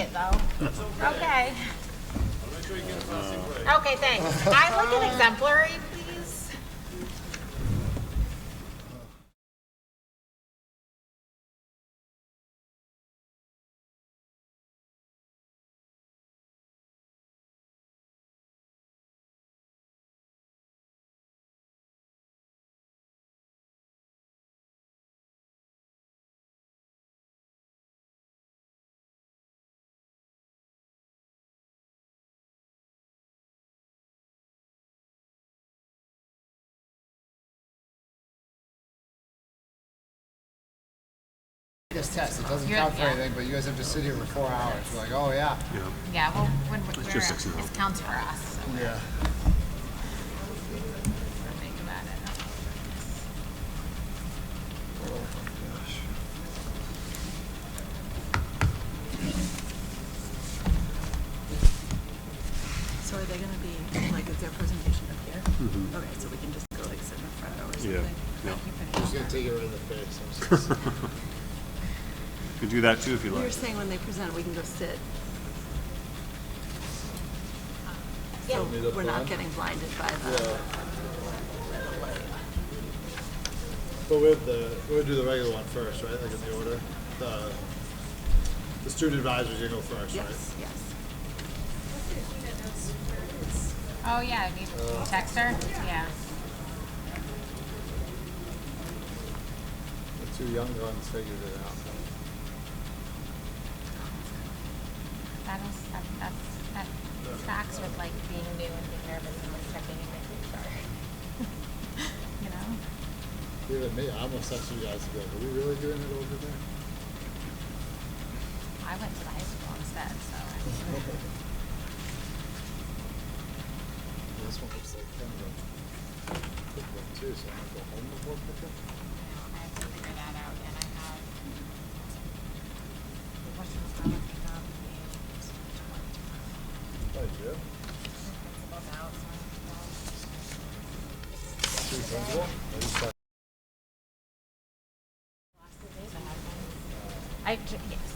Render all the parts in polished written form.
it though. Okay. I'll make sure you get a plastic break. Okay, thanks. I like an exemplary, please. This test, it doesn't count for anything, but you guys have to sit here for 4 hours. We're like, oh yeah. Yeah, well, when we're, just 6 this counts for us. So Yeah. we're thinking about it. Oh my gosh. So are they going to be, like, is their presentation up here? Mm-hmm. Okay, so we can just go, like, sit in the front row or something? Yeah. I'm just gonna take it right in the face. You could do that too if you You were like. saying when they present, we can go sit. Yeah. So Need a we're not plan? getting blinded by the light. But we'll do the regular one first, right? Like in the order. The student advisors are gonna go first, right? Yes, yes. Oh yeah, you text her? Yeah. The two young ones figured it out. That tracks with like being new and being nervous and like checking and making sure. You know? Even me, I almost texted you guys to go, are we really doing it over there? I went to the high school instead, so This one looks like kind of a quick one too, so I'm gonna go home before pickup. I have to figure that out and I have the questions I'm looking up is Oh, you do? principal's out, so Two principal? Or you start- last 2 days I have one. Yes.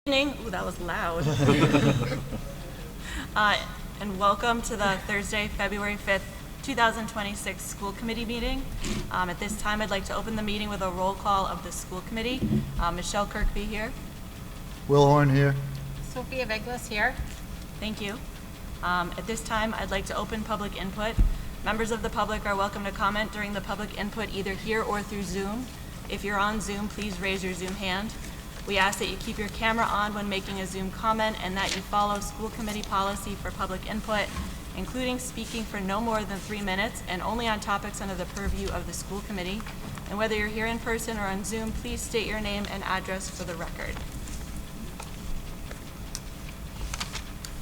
Evening. Ooh, that was loud. And welcome to the Thursday, February 5th 2026 school committee meeting. At this time, I'd like to open the meeting with a roll call of the school committee. Michelle Kirkby here. Will Horn here. Sophia Viglas here. Thank you. At this time, I'd like to open public input. Members of the public are welcome to comment during the public input either here or through Zoom. If you're on Zoom, please raise your Zoom hand. We ask that you keep your camera on when making a Zoom comment and that you follow school committee policy for public input, including speaking for no more than 3 minutes and only on topics under the purview of the school committee. And whether you're here in person or on Zoom, please state your name and address for the record.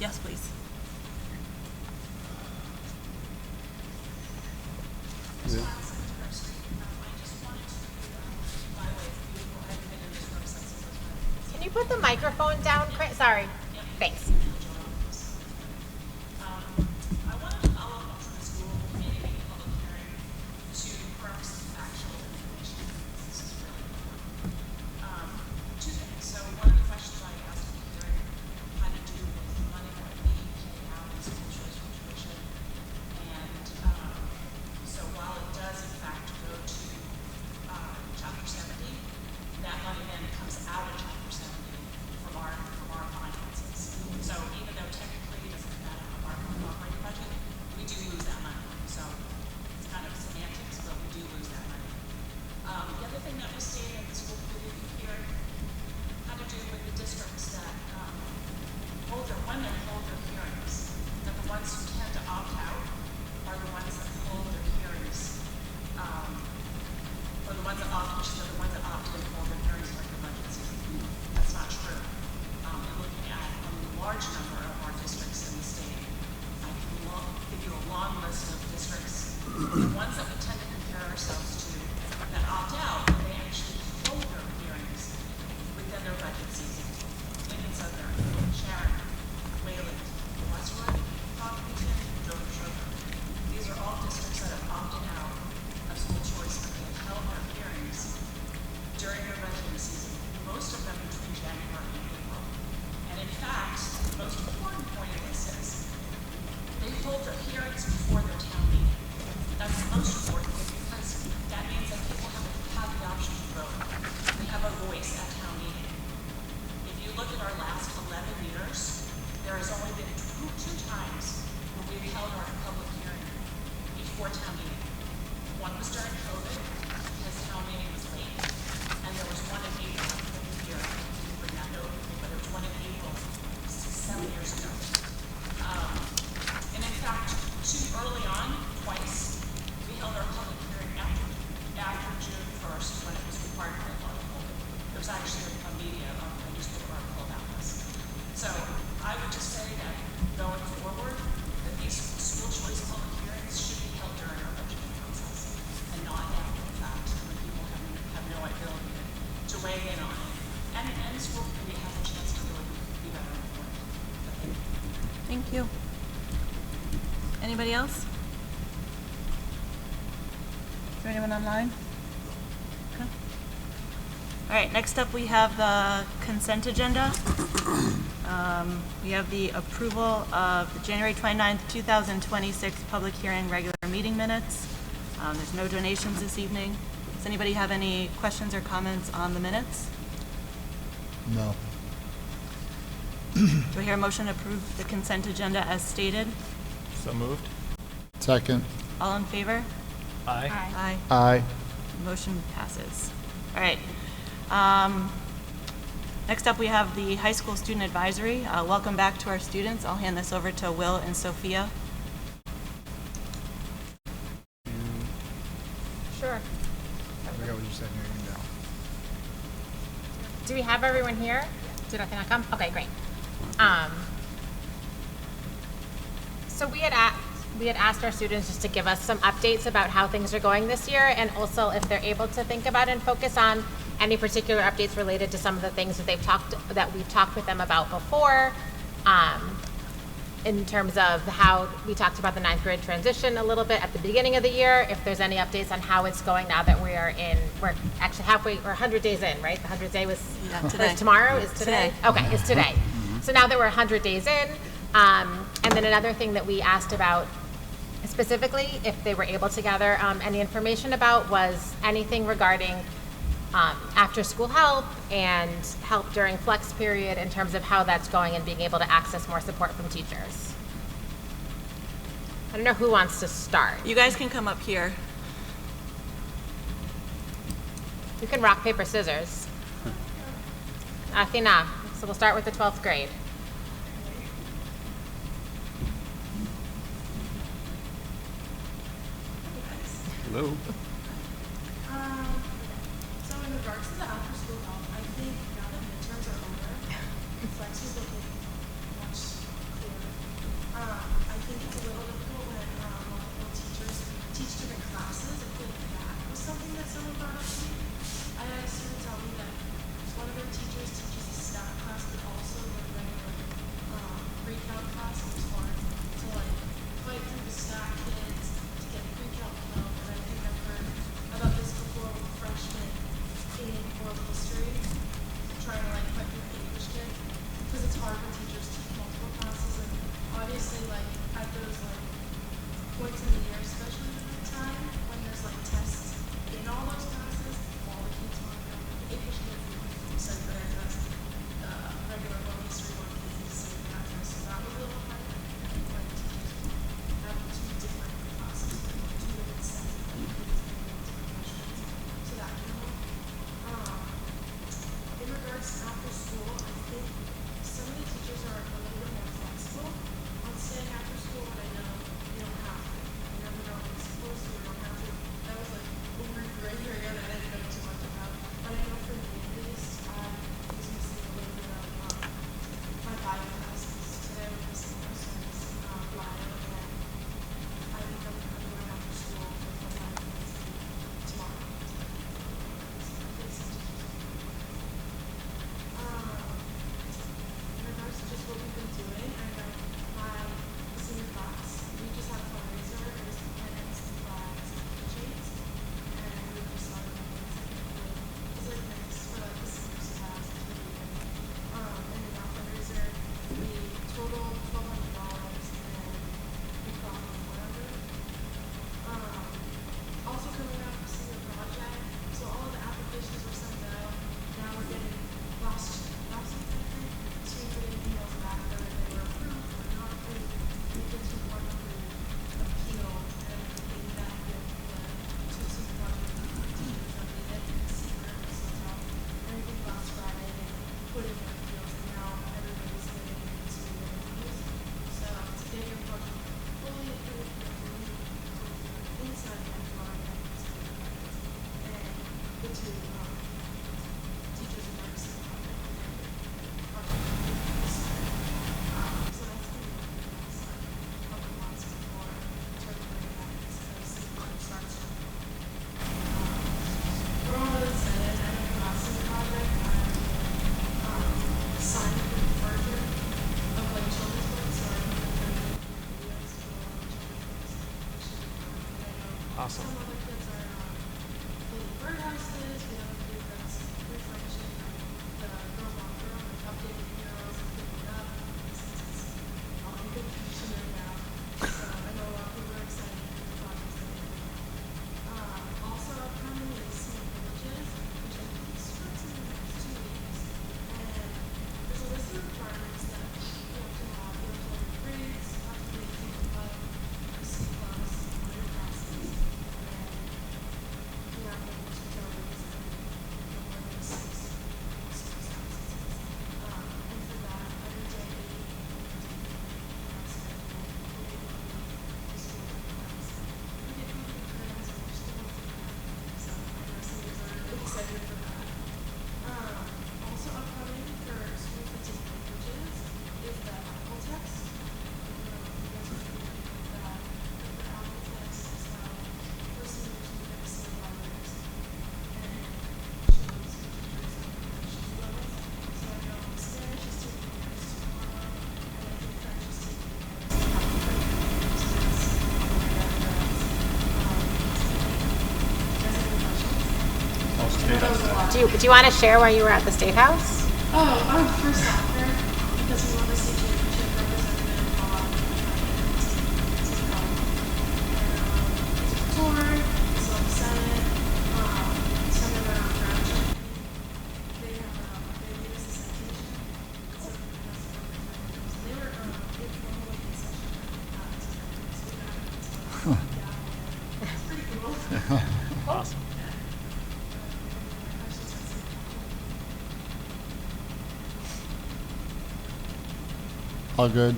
Yes, please. Can you put the microphone down, Chris? Sorry. Thanks. I wanted to follow up on the school meeting and public hearing to correct some factual information. This is really important. Two things. So one of the questions I asked in the hearing had to do with the money that would be paid out in school choice tuition. And so while it does in fact go to Chapter 70, that money then comes out of Chapter 70 from our finances. So even though technically it doesn't come out of our operating budget, we do lose that money. So it's kind of semantics, but we do lose that money. The other thing that was stated at the school committee here had to do with the districts that when they hold their hearings, that the ones who tend to opt out are the ones that hold their hearings, or the ones that opt in and hold their hearings during the budget season. That's not true. And looking at a large number of our districts in the state, I can give you a long list of districts, the ones that we tend to compare ourselves to, that opt out, and they actually hold their hearings within their budget season. Lincoln Southern, Sharon, Wayland, Westwood, Hopkinton, Dover Sugar. These are all districts that have opted out of school choice, but they have held their hearings during their budgeting season, most of them between January and April. And in fact, the most important point of this is they hold their hearings before their town meeting. That's the most important thing because that means that people have the option to vote. They have a voice at town meeting. If you look at our last 11 years, there has only been two times where we've held our public hearing before town meeting. One was during COVID, because town meeting was late, and there was one in April of the year. I didn't bring that note, but there was one in April 7 years ago. And in fact, too early on, twice, we held our public hearing after June 1st when it was required by law to hold it. There was actually a newspaper article about this. So I would just say that going forward, that these school choice public hearings should be held during our budgeting process and not after the fact when people have no ability to weigh in on it. And the school committee has a chance to really be better informed. Thank you. Anybody else? Is there anyone online? Okay. All right, next up we have the consent agenda. We have the approval of the January 29th, 2026 public hearing regular meeting minutes. There's no donations this evening. Does anybody have any questions or comments on the minutes? No. Do I hear a motion to approve the consent agenda as stated? So moved. Second. All in favor? Aye. Aye. Aye. Motion passes. All right. Next up, we have the high school student advisory. Welcome back to our students. I'll hand this over to Will and Sophia. Sure. I forgot what you said in your email. Do we have everyone here? Did I not come? Okay, great. So we had asked our students just to give us some updates about how things are going this year, and also if they're able to think about and focus on any particular updates related to some of the things that we've talked with them about before. In terms of how we talked about the 9th grade transition a little bit at the beginning of the year, if there's any updates on how it's going now that we're actually halfway, or 100 days in, right? The 100th day was today. Tomorrow? Is today? Okay, it's today. So now that we're 100 days in, and then another thing that we asked about specifically, if they were able to gather any information about, was anything regarding after-school help and help during flex period in terms of how that's going and being able to access more support from teachers. I don't know who wants to start. You guys can come up here. You can rock, paper, scissors. Athena. So we'll start with the 12th grade. Hello. So in regards to the after-school help, I think now that midterms are over, flex is looking much clearer. I think it's a little difficult when multiple teachers teach different classes. I feel like that was something that someone brought up to me. I had a student tell me that one of their teachers teaches a stat class, but also the regular pre-calc class, and it's hard to like fight through the stat kids to get pre-calc help. And I think I've heard about this before with freshmen in world history, trying to like fight through the English kid, because it's hard for teachers to teach multiple classes. And obviously, like at those like points in the year, especially at the time when there's like tests in all those classes, all the kids want to go. The English kids said for their test, the regular world history one kids need to say for that test. So that was a little hard. I think like teachers have two different classes, two different sets of kids and different questions. So that can help. In regards to after school, I think some of the teachers are a little bit more flexible on staying after school, but I know you don't have to. You never know when it's supposed to or don't have to. That was like a weird gray area that I didn't know too much about. But I know for me at least, I was missing a little bit of my bio classes. Today was missing my service bio, and I think I'm going after school with my bio classes tomorrow. In regards to just what we've been doing, I know my senior class, we just had a fundraiser. It was financed by St. James, and we just saw it. It was like nice for like the seniors to have such a good year. And in that fundraiser, we totaled $1,200 and we got whatever. Also coming up, senior project. So all of the applications were sent out. Now we're getting last week, I think, 2 getting emails back whether they were approved or not approved. We get to one approved appeal and everything that with the 2 senior project teachers that we did in secret was sent out. Everything last Friday, they put in their appeals, and now everybody's getting into their interviews. So to get your project fully approved, you have to meet inside the environment and the 2 teachers in our senior project. So that's going to be the next couple months before terminating that senior project starts. We're all really excited. I know the last senior project, I signed the version of like children's books, so I can put videos for children's books. I know Awesome. some other kids are building birdhouses. We have a few that's refreshing the girls on girl, like updating heroes and picking it up. It's all in good condition right now. So I know a lot of people are excited for the projects that they're doing. Also upcoming is Small Villages, which I think starts in the next 2 weeks. And there's a list of requirements that you have to have. You have to have your grades, have to be a C+, a C+, on your classes, and you have to have tutors and no more than 6 students absences. And for that, every day, excited for that. Also upcoming for school for teen languages is the Apple test. I don't know if you guys are familiar with that, but the Apple test is how for seniors who get to say letters and choose teachers and questions levels. So I know Spanish is taking theirs tomorrow, and I think French is taking Do you want to share where you were at the State House? For soccer, because we won the state championship representative All good.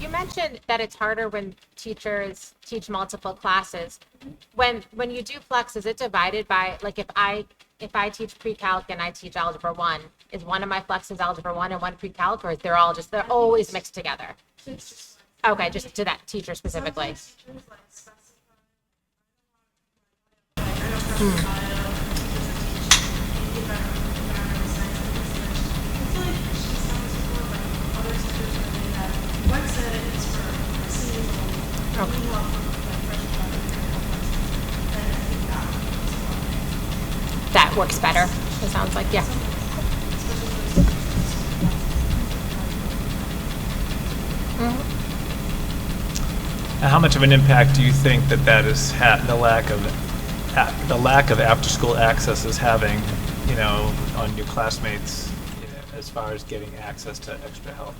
You mentioned that it's harder when teachers teach multiple classes. When you do flex, is it divided by, like, if I teach pre-calc and I teach algebra 1, is one of my flexes algebra 1 and one pre-calc, or is they're always mixed together? Okay, just to that teacher specifically. That works better, it sounds like, yeah. And how much of an impact do you think that is the lack of after-school access is having, on your classmates, as far as getting access to extra help?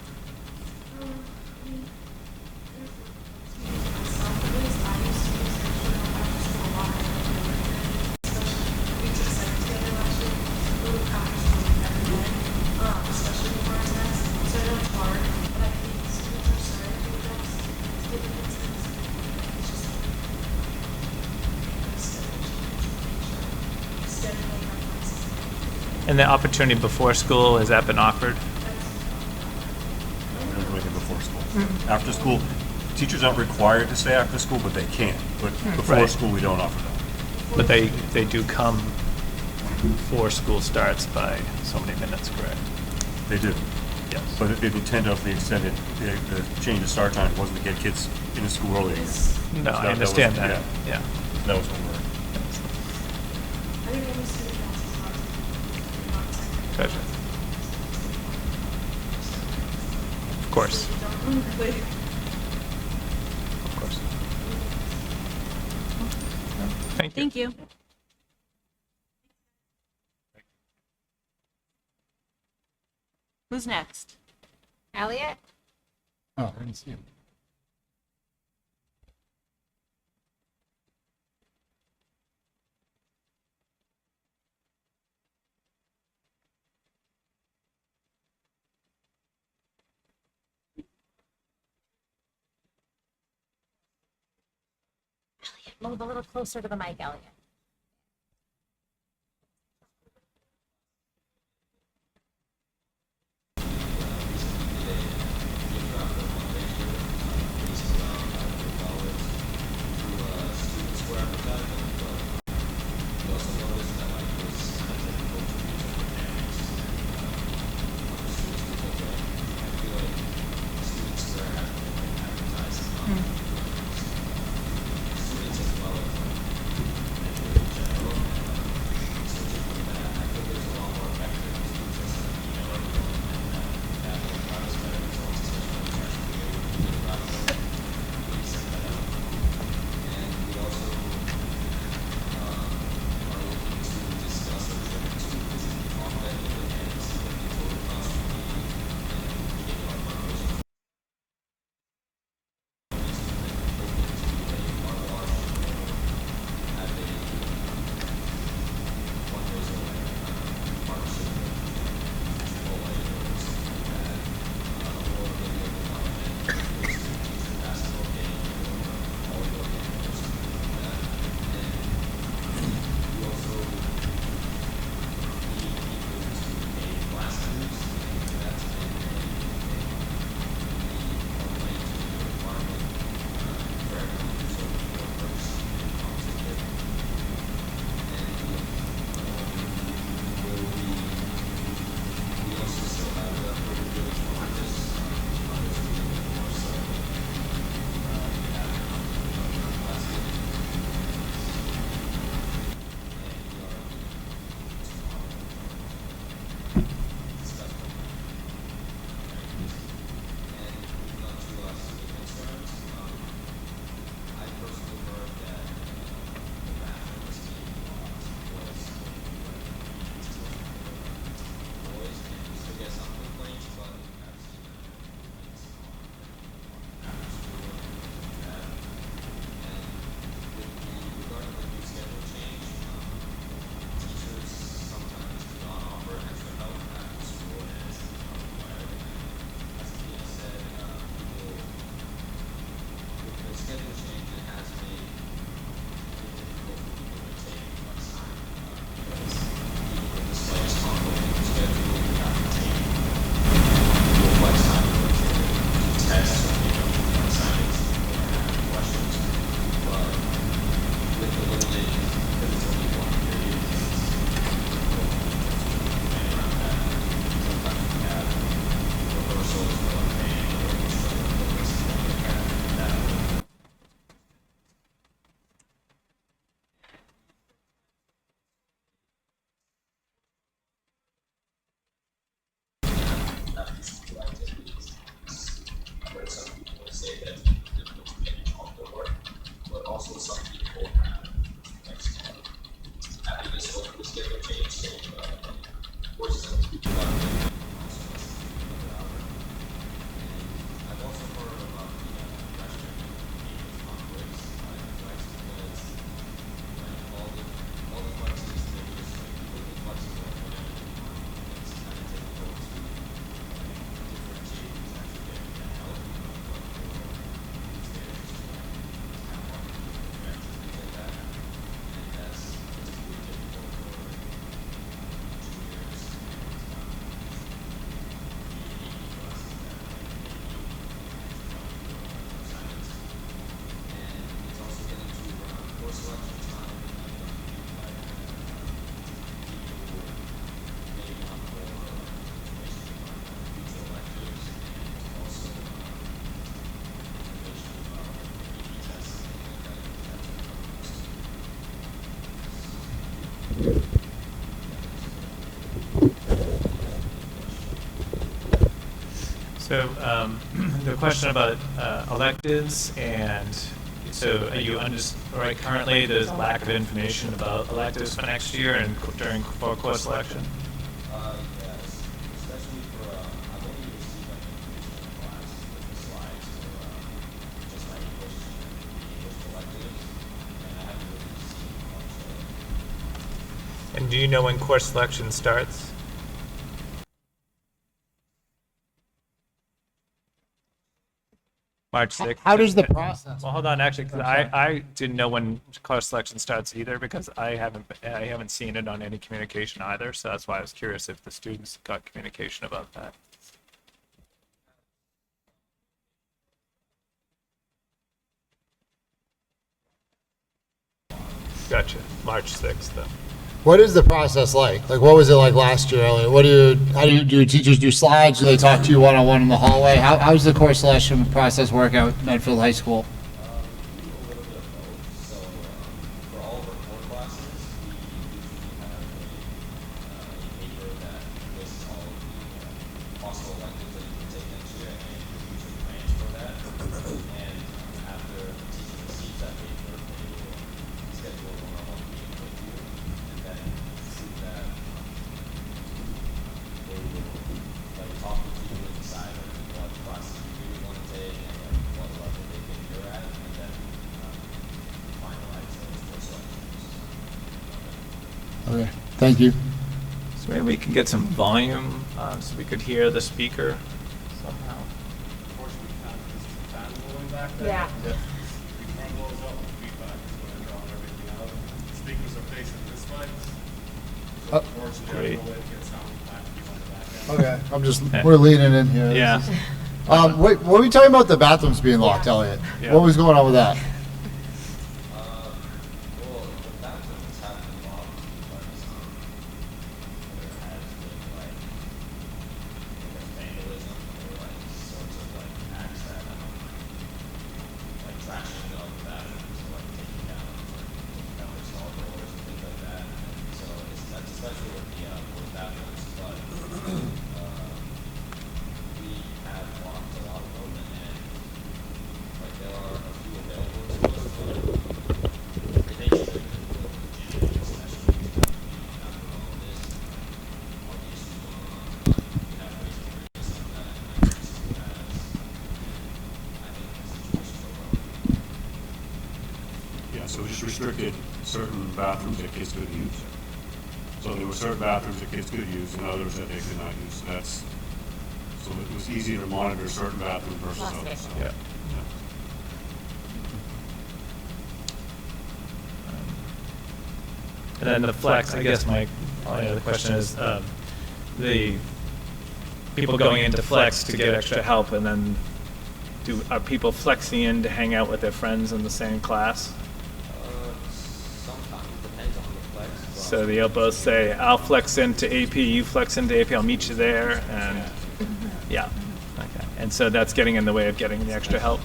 And the opportunity before school, has that been offered? Everything before school. After school, teachers aren't required to stay after school, but they can. But before Right. school, we don't offer that. But they do come before school starts by so many minutes, correct? They do. Yes. But the intent of the extended, the change of start time wasn't to get kids into school early. No, I understand that, yeah. That was what we're. Gotcha. Of course. Of course. Thank you. Thank you. Who's next? Elliot? Oh, I didn't see him. Move a little closer to the mic, Elliot. So the question about electives, and so are you right, currently there's lack of information about electives for next year and for course selection? Yes, especially for, I've only received like information in class with the slides for just my English electives, and I haven't really seen much of it. And do you know when course selection starts? March 6th. How does the process? Well, hold on, actually, because I didn't know when course selection starts either, because I haven't seen it on any communication either, so that's why I was curious if the students got communication about that. Gotcha, March 6th then. What is the process like? Like, what was it like last year? Like, how do your teachers do slides? Do they talk to you one-on-one in the hallway? How's the course selection process work out at Medfield High School? We do a little bit of both. So for all of our core classes, we usually have a paper that lists all of the possible electives that you can take next year, and you usually plans for that. And after the teacher receives that paper, they will schedule a one-on-one meeting with you, and then through that, they will like talk with you and decide what classes you really want to take and like what level they think you're at, and then finalize those course selections. Okay, thank you. So maybe we can get some volume, so we could hear the speaker somehow. Unfortunately, we can't, because the fan blowing back there. Yeah. We can't close up with feedback, is what I draw everything out. Speakers are facing this way. So unfortunately, Great. no way to get sound back behind the back end. Okay, we're leaning in here. Yeah. Wait, what were you talking about the bathrooms being locked, Elliot? Yeah. What was going on with that? Well, the bathrooms have been locked because there has been like, I guess, vandalism or like sorts of like acts that like trashing of the bathrooms or like taking down like stall doors and things like that. And so that's especially with the boys' bathrooms, but we have locked a lot of them, and like there are a few available to us, but they should have been built in, especially after all of this, all the issues going on. We have ways to bring this up that elementary school has, I think the situation's overall. Yeah, so we just restricted certain bathrooms that kids could use. So there were certain bathrooms that kids could use and others that they could not use. So it was easier to monitor certain bathrooms versus others. So, Yeah. And then the flex, I guess my only other question is, the people going into flex to get extra help, and then are people flexing in to hang out with their friends in the same class? Sometimes, depends on the flex. But So they'll both say, I'll flex into AP, you flex into AP, I'll meet you there, and, yeah, okay. And so that's getting in the way of getting the extra help?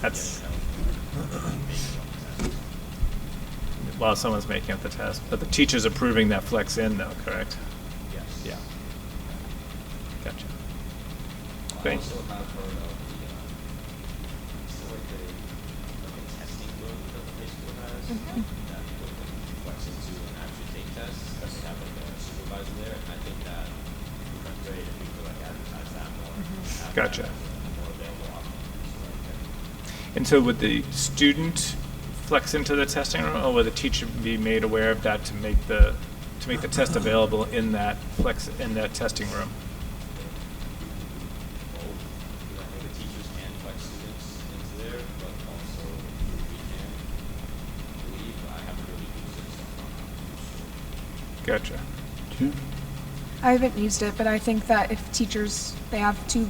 That's, while someone's making up the test, but the teacher's approving that flex in though, correct? yes. Yeah. Gotcha. I Great. also have heard of the, it's like a testing room that the high school has, that people can flex into and actually take tests, because they have like a supervisor there, and I think that would be great if we could like advertise that more. Have Gotcha. that as a more available option, so like, And so would the student flex into the testing room, or would the teacher be made aware of that to make the test available in that testing room? both, because I think the teachers can flex students into there, but also we can, I believe, I haven't really used it, so I'm not too sure. Gotcha. I haven't used it, but I think that if teachers, they have too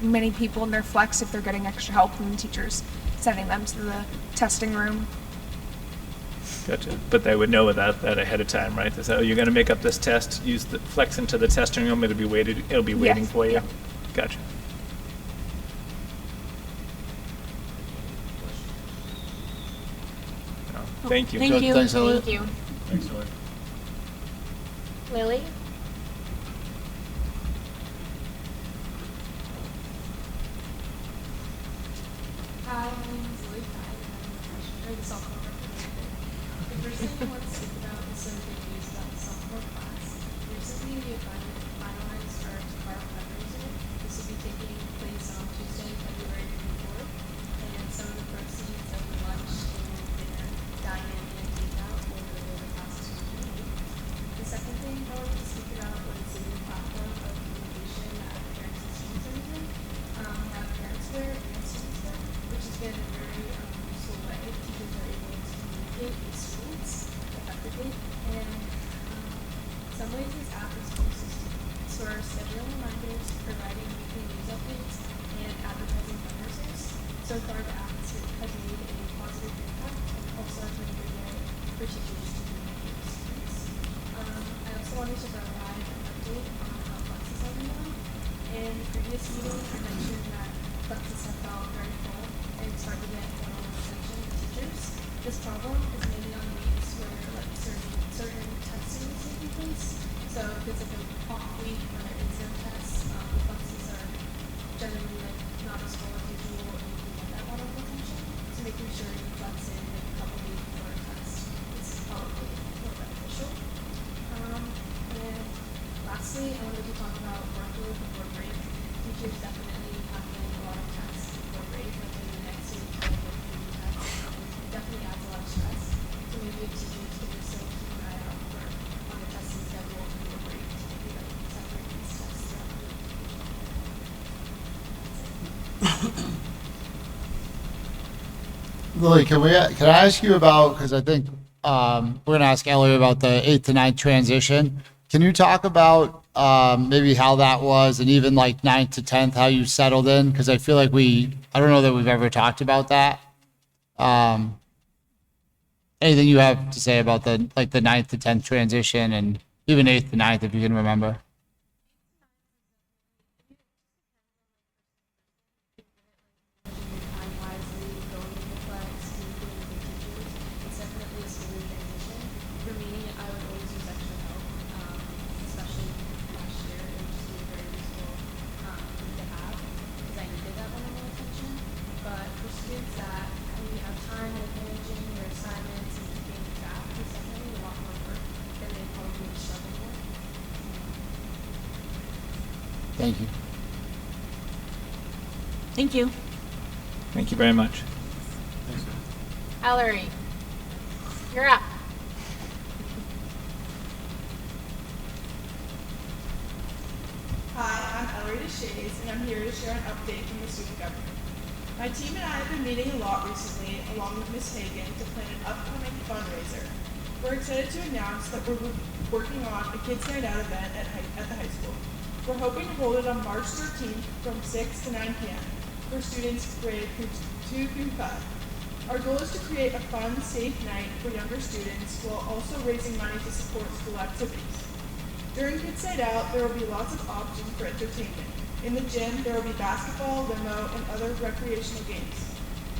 many people in their flex, if they're getting extra help from the teachers, sending them to the testing room. Gotcha. But they would know that ahead of time, right? They say, oh, you're gonna make up this test, use the flex into the testing room, it'll be waiting Yes, for you? yeah. Gotcha. No, thank you. Thank you. Thanks, Elliot. Thank you. Thanks, Lori. Lily? Hi, my name is Lily Kai, and I'm a freshman, or the sophomore representative. The first thing I want to speak about is some good news about the sophomore class. Recently, we have finalized our car fundraiser. This will be taking place on Tuesday, February 24th, and some of the proceeds of the lunch and dinner, dine-in, and takeout will go to the classes community. The second thing I wanted to speak about was the new platform of communication that parents and students are using. We have Parents Wear and Students Wear, which has been a very useful way teachers are able to communicate with students effectively. And some ways this app is used for scheduling reminders, providing weekly news updates, and advertising fundraisers. So far, the app has made a positive impact and also has been a good way for teachers to communicate with students. I also wanted to provide an update on how classes are going. In the previous meeting, I mentioned that classes have felt very full and it's hard to get one-on-one attention with teachers. This problem is mainly on weeks where like certain testing is taking place. So if it's like an off week when there is no tests, the classes are generally like not as full as usual and you can get that one-on-one attention. So making sure you flex in maybe a couple weeks before a test is probably more beneficial. And lastly, I wanted to talk about workload before break. Teachers definitely have been a lot of tests before break, like in the next week, or tests. It definitely adds a lot of stress. So maybe if teachers could just like keep an eye out for on the testing schedule before break to maybe like separate these tests throughout the week. Lily, can I ask you about, because I think we're going to ask Ellie about the 8th to 9th transition. Can you talk about maybe how that was and even like 9th to 10th, how you settled in? Because I feel like I don't know that we've ever talked about that. Anything you have to say about the 9th to 10th transition and even 8th to 9th if you can remember? Time wisely, going into flex, communicating with the teachers. It's definitely a smooth transition. For me, I would always use extra help, especially last year. It would just be a very useful thing to have because I needed that one-on-one attention. But for students that maybe have time and managing their assignments and keeping track, it's definitely a lot more work than they probably would struggle with. Thank you. Thank you. Thank you very much. Ellery, you're up. Hi, I'm Ellery Deshays, and I'm here to share an update from the student government. My team and I have been meeting a lot recently, along with Ms. Hagan, to plan an upcoming fundraiser. We're excited to announce that we're working on a Kids Night Out event at the high school. We're hoping to hold it on March 13th from 6 to 9 p.m. for students grade 2 through 5. Our goal is to create a fun, safe night for younger students while also raising money to support school activities. During Kids Night Out, there will be lots of options for entertainment. In the gym, there will be basketball, limo, and other recreational games.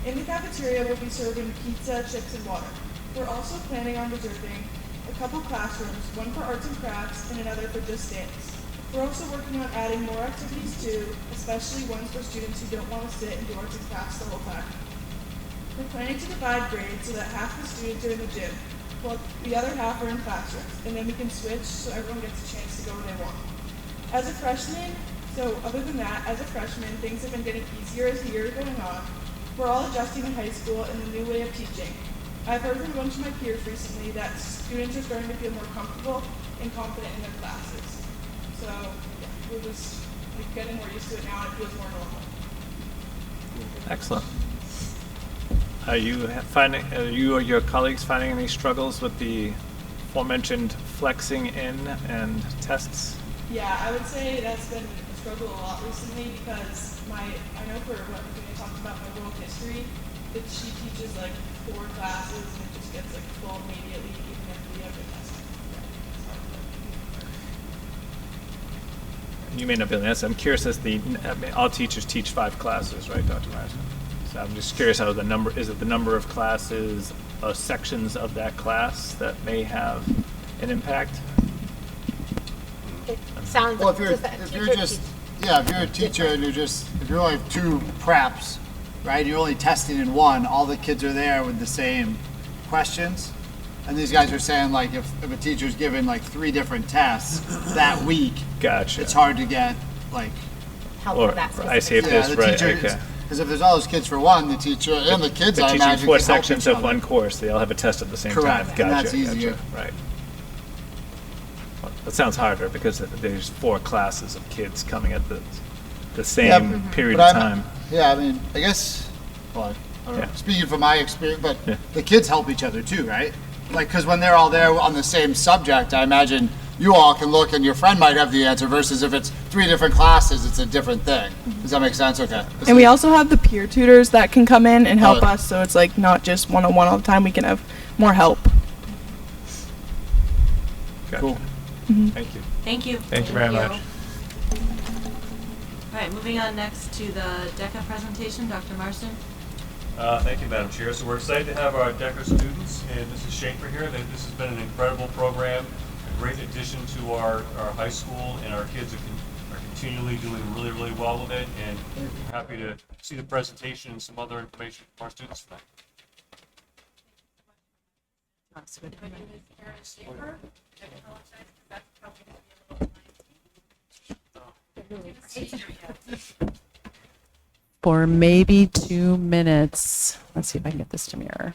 In the cafeteria, we'll be serving pizza, chips, and water. We're also planning on reserving a couple classrooms, one for arts and crafts and another for just dance. We're also working on adding more activities too, especially ones for students who don't want to sit and do arts and crafts the whole time. We're planning to divide grades so that half the students are in the gym, while the other half are in classrooms, and then we can switch so everyone gets a chance to go where they want. As a freshman, as a freshman, things have been getting easier as the year is going on. We're all adjusting to high school and the new way of teaching. I've heard from a bunch of my peers recently that students are starting to feel more comfortable and confident in their classes. So yeah, we're just getting more used to it now and it feels more normal. Excellent. Are you or your colleagues finding any struggles with the aforementioned flexing in and tests? Yeah, I would say that's been a struggle a lot recently because I know for what I talked about my world history, that she teaches like 4 classes and it just gets like full immediately even if we have a test. You may not be able to answer. I'm curious all teachers teach 5 classes, right, Dr. Myerson? So I'm just curious how is it the number of classes sections of that class that may have an impact? It sounds. Well, if you're, does that if you're teacher just, teach- yeah, if you're a teacher and you're just, if you only have 2 preps, right, and you're only testing in one, all the kids are there with the same questions. And these guys are saying, like, if a teacher's given like 3 different tests that week, Gotcha. it's hard to get, like, help Or, with that I see if specific. yeah, there's, the right, teacher, okay. because if there's all those kids for one, the teacher and the kids, But I teaching imagine, 4 can help sections each of other. one course, they all have a test at the same Correct, time. and Gotcha, that's easier. gotcha, right. Well, that sounds harder because there's 4 classes of kids coming at the Yeah, same period but of I'm- time. Yeah, I mean, I guess, well, I don't know, Yeah. speaking from my experience, but Yeah. the kids help each other too, right? Like, because when they're all there on the same subject, I imagine you all can look and your friend might have the answer versus if it's 3 different classes, it's a different thing. Does that make sense? Okay. And we also have the peer tutors that can come in and help Oh. us, so it's like not just one-on-one all the time. We can have more help. Gotcha. Cool. Thank you. Thank you. Thank you very much. All right, moving on next to the DECA presentation, Dr. Marston. Thank you, Madam Chair. So we're excited to have our DECA students and Mrs. Schaefer here. This has been an incredible program, a great addition to our high school, and our kids are continually doing really, really well with it. And we're happy to see the presentation and some other information from our students tonight. For maybe 2 minutes. Let's see if I can get this to mirror.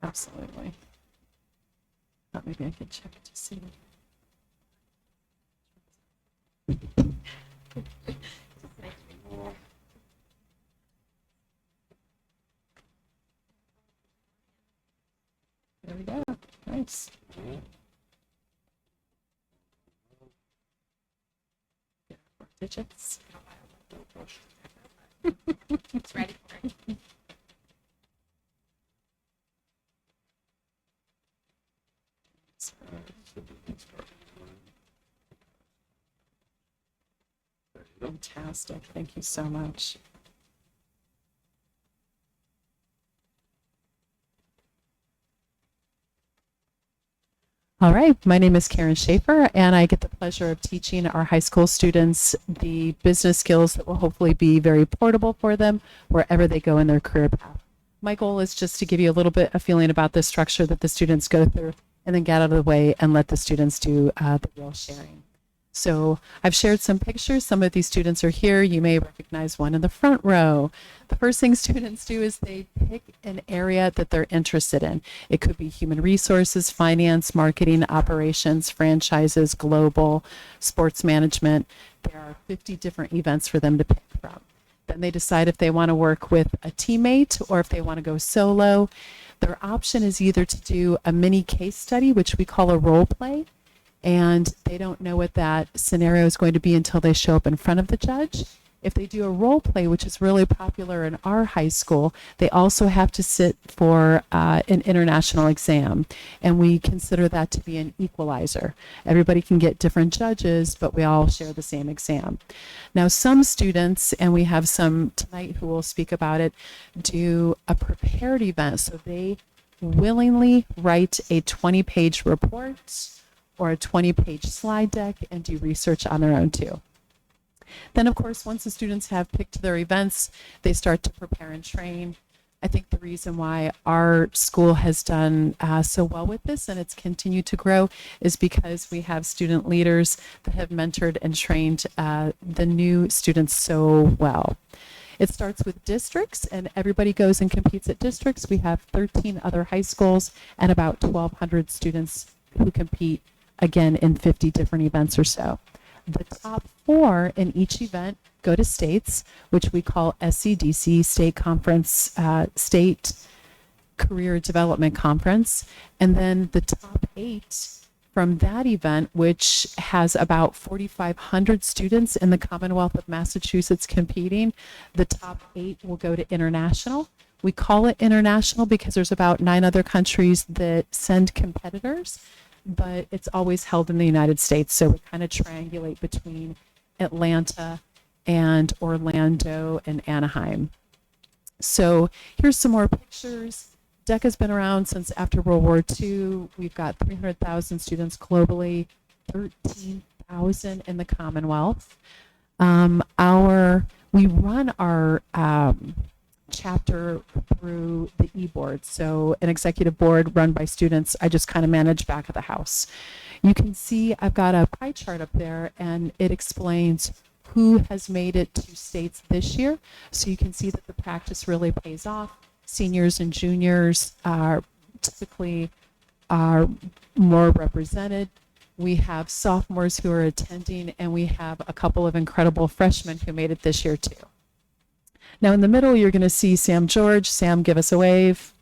Absolutely. Thought maybe I could check to see. There we go. Nice. Digits. It's ready for it. Fantastic. Thank you so much. All right, my name is Karen Schaefer, and I get the pleasure of teaching our high school students the business skills that will hopefully be very portable for them wherever they go in their career path. My goal is just to give you a little bit of feeling about the structure that the students go through and then get out of the way and let the students do the real sharing. So I've shared some pictures. Some of these students are here. You may recognize one in the front row. The first thing students do is they pick an area that they're interested in. It could be human resources, finance, marketing, operations, franchises, global, sports management. There are 50 different events for them to pick from. Then they decide if they want to work with a teammate or if they want to go solo. Their option is either to do a mini case study, which we call a role play, and they don't know what that scenario is going to be until they show up in front of the judge. If they do a role play, which is really popular in our high school, they also have to sit for an international exam, and we consider that to be an equalizer. Everybody can get different judges, but we all share the same exam. Now, some students, and we have some tonight who will speak about it, do a prepared event. So they willingly write a 20-page report or a 20-page slide deck and do research on their own too. Then, of course, once the students have picked their events, they start to prepare and train. I think the reason why our school has done so well with this and it's continued to grow is because we have student leaders that have mentored and trained the new students so well. It starts with districts, and everybody goes and competes at districts. We have 13 other high schools and about 1,200 students who compete, again, in 50 different events or so. The top 4 in each event go to states, which we call SCDC, State Conference, State Career Development Conference. And then the top 8 from that event, which has about 4,500 students in the Commonwealth of Massachusetts competing, the top 8 will go to international. We call it international because there's about 9 other countries that send competitors. but it's always held in the United States. So we kind of triangulate between Atlanta and Orlando and Anaheim. So here's some more pictures. DECA's been around since after World War II. We've got 300,000 students globally, 13,000 in the Commonwealth. We run our chapter through the e-board, so an executive board run by students. I just kind of manage back of the house. You can see I've got a pie chart up there, and it explains who has made it to states this year. So you can see that the practice really pays off. Seniors and juniors are typically more represented. We have sophomores who are attending, and we have a couple of incredible freshmen who made it this year too. Now in the middle, you're going to see Sam George. Sam, give us a wave.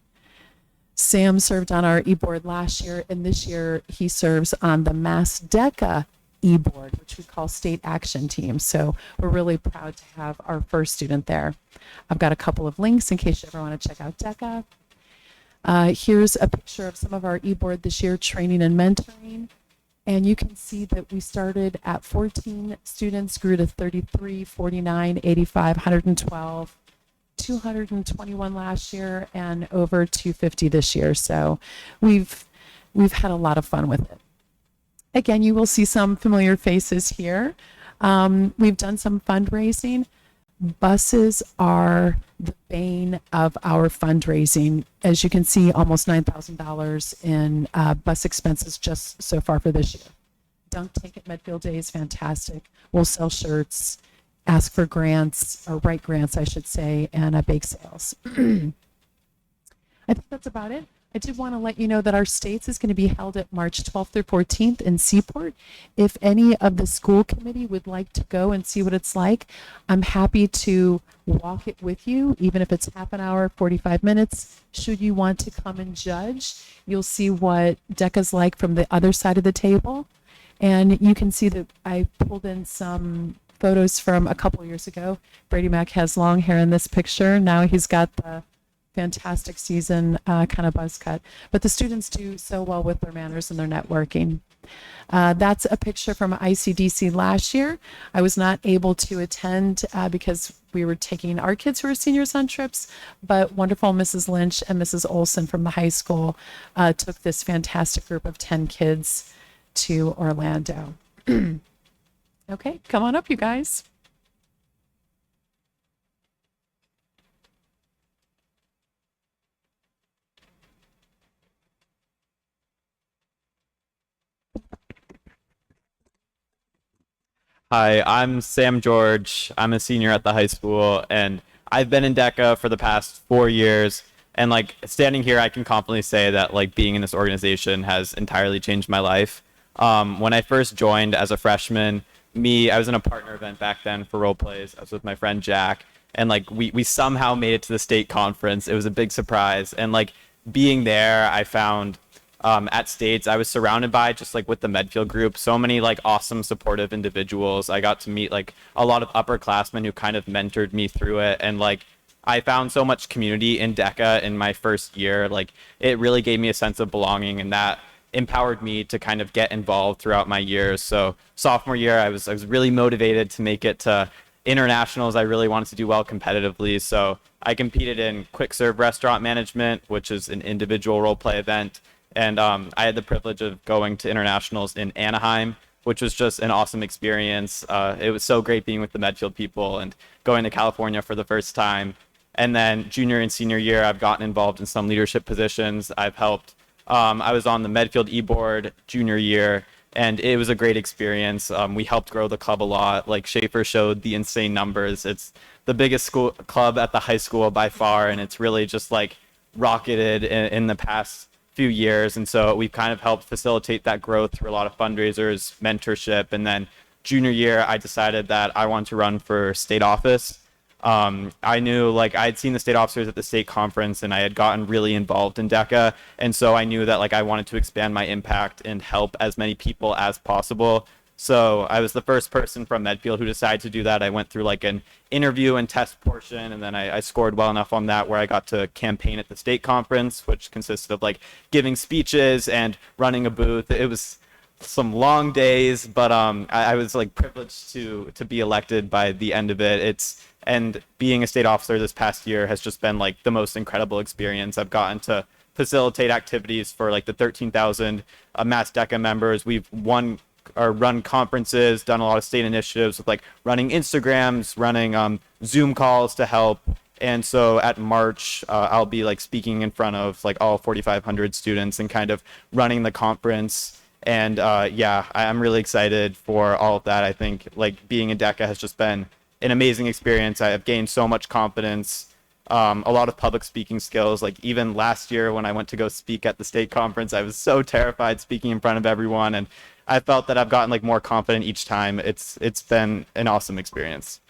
Sam served on our e-board last year, and this year he serves on the Mass DECA e-board, which we call State Action Team. So we're really proud to have our first student there. I've got a couple of links in case you ever want to check out DECA. Here's a picture of some of our e-board this year, training and mentoring. And you can see that we started at 14 students, grew to 33, 49, 85, 112, 221 last year, and over 250 this year. So we've had a lot of fun with it. Again, you will see some familiar faces here. We've done some fundraising. Buses are the bane of our fundraising. As you can see, almost $9,000 in bus expenses just so far for this year. Dunk Tank at Medfield Day is fantastic. We'll sell shirts, ask for grants, or write grants, I should say, and bake sales. I think that's about it. I did want to let you know that our States is going to be held at March 12th through 14th in Seaport. If any of the school committee would like to go and see what it's like, I'm happy to walk it with you, even if it's half an hour, 45 minutes. Should you want to come and judge, you'll see what DECA's like from the other side of the table. And you can see that I pulled in some photos from a couple years ago. Brady Mack has long hair in this picture. Now he's got the fantastic season kind of buzz cut, but the students do so well with their manners and their networking. That's a picture from ICDC last year. I was not able to attend because we were taking our kids who are seniors on trips, but wonderful Mrs. Lynch and Mrs. Olson from the high school took this fantastic group of 10 kids to Orlando. Okay, come on up, you guys. Hi, I'm Sam George. I'm a senior at the high school, and I've been in DECA for the past 4 years. And like standing here, I can confidently say that like being in this organization has entirely changed my life. When I first joined as a freshman, I was in a partner event back then for role plays. I was with my friend Jack, and like we somehow made it to the state conference. It was a big surprise, and like being there, I found at States, I was surrounded by, just like with the Medfield group, so many like awesome supportive individuals. I got to meet like a lot of upperclassmen who kind of mentored me through it, and like I found so much community in DECA in my first year. Like it really gave me a sense of belonging, and that empowered me to kind of get involved throughout my years. So sophomore year, I was really motivated to make it to internationals. I really wanted to do well competitively, so I competed in quick serve restaurant management, which is an individual role play event. And I had the privilege of going to internationals in Anaheim, which was just an awesome experience. It was so great being with the Medfield people and going to California for the first time. And then junior and senior year, I've gotten involved in some leadership positions. I've helped. I was on the Medfield e-board junior year, and it was a great experience. We helped grow the club a lot. Like Schaefer showed the insane numbers. It's the biggest school club at the high school by far, and it's really just like rocketed in the past few years. And so we've kind of helped facilitate that growth through a lot of fundraisers, mentorship. And then junior year, I decided that I wanted to run for state office. I knew like I'd seen the state officers at the state conference, and I had gotten really involved in DECA. And so I knew that like I wanted to expand my impact and help as many people as possible. So I was the first person from Medfield who decided to do that. I went through like an interview and test portion, and then I scored well enough on that where I got to campaign at the state conference, which consisted of like giving speeches and running a booth. It was some long days, but I was like privileged to be elected by the end of it. And being a state officer this past year has just been like the most incredible experience. I've gotten to facilitate activities for like the 13,000 Mass DECA members. We've run conferences, done a lot of state initiatives with like running Instagrams, running Zoom calls to help. And so at March, I'll be like speaking in front of like all 4,500 students and kind of running the conference. And yeah, I'm really excited for all of that. I think like being in DECA has just been an amazing experience. I have gained so much confidence, a lot of public speaking skills. Like even last year when I went to go speak at the state conference, I was so terrified speaking in front of everyone. And I felt that I've gotten like more confident each time. It's been an awesome experience.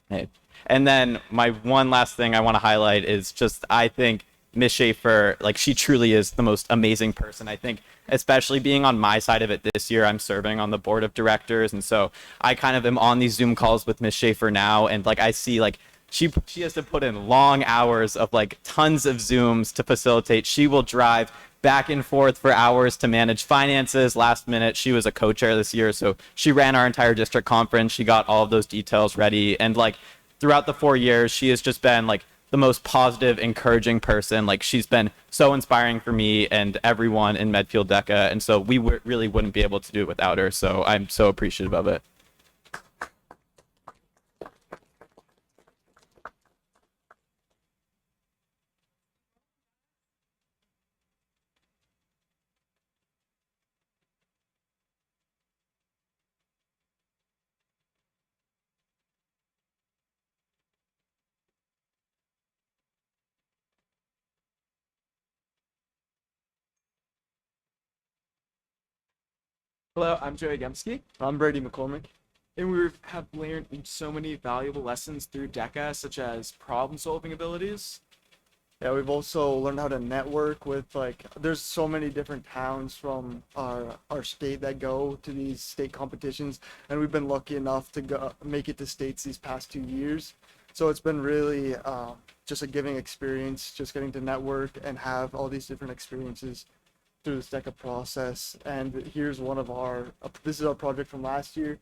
Hey. And then my one last thing I want to highlight is just, I think Miss Schaefer, like she truly is the most amazing person. I think especially being on my side of it this year, I'm serving on the board of directors. And so I kind of am on these Zoom calls with Miss Schaefer now. And like, I see like, she has to put in long hours of like tons of Zooms to facilitate. She will drive back and forth for hours to manage finances last minute. She was a co-chair this year, so she ran our entire district conference. She got all of those details ready. And like throughout the 4 years, she has just been like the most positive, encouraging person. Like she's been so inspiring for me and everyone in Medfield DECA. And so we really wouldn't be able to do it without her. So I'm so appreciative of it. Hello, I'm Joey Gemsky. I'm Brady McCormick. And we have learned so many valuable lessons through DECA, such as problem-solving abilities. Yeah, we've also learned how to network with, like, there's so many different towns from our state that go to these state competitions, and we've been lucky enough to make it to states these past 2 years. So it's been really just a giving experience, just getting to network and have all these different experiences through this DECA process. And here's one of this is our project from last year,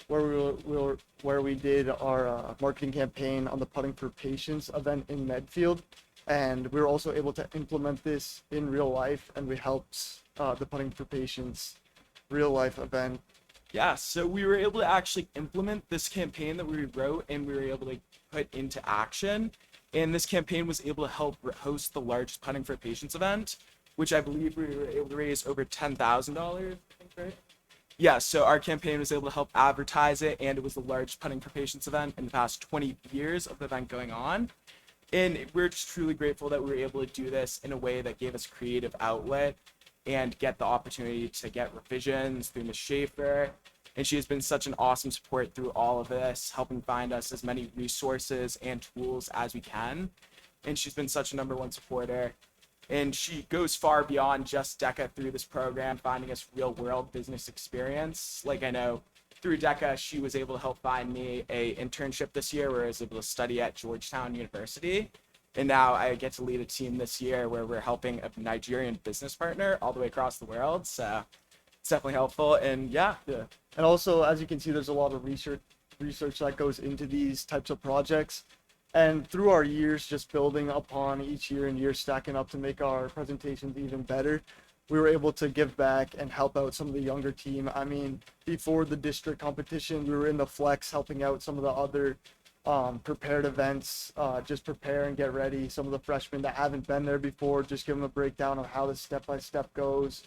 where we did our marketing campaign on the Putting for Patients event in Medfield. And we were also able to implement this in real life, and we helped the Putting for Patients real life event. Yeah, so we were able to actually implement this campaign that we wrote, and we were able to put into action. And this campaign was able to help host the largest Putting for Patients event, which I believe we were able to raise over $10,000, I think, right? Yeah, so our campaign was able to help advertise it, and it was the largest Putting for Patients event in the past 20 years of the event going on. And we're just truly grateful that we were able to do this in a way that gave us creative outlet and get the opportunity to get revisions through Ms. Schaefer. And she has been such an awesome support through all of this, helping find us as many resources and tools as we can. And she's been such a #1 supporter. And she goes far beyond just DECA through this program, finding us real world business experience. Like I know through DECA, she was able to help find me a internship this year where I was able to study at Georgetown University. And now I get to lead a team this year where we're helping a Nigerian business partner all the way across the world. So it's definitely helpful. And yeah. And also, as you can see, there's a lot of research that goes into these types of projects. And through our years, just building upon each year and year stacking up to make our presentations even better, we were able to give back and help out some of the younger team. I mean, before the district competition, we were in the flex helping out some of the other prepared events, just prepare and get ready. Some of the freshmen that haven't been there before, just give them a breakdown of how the step-by-step goes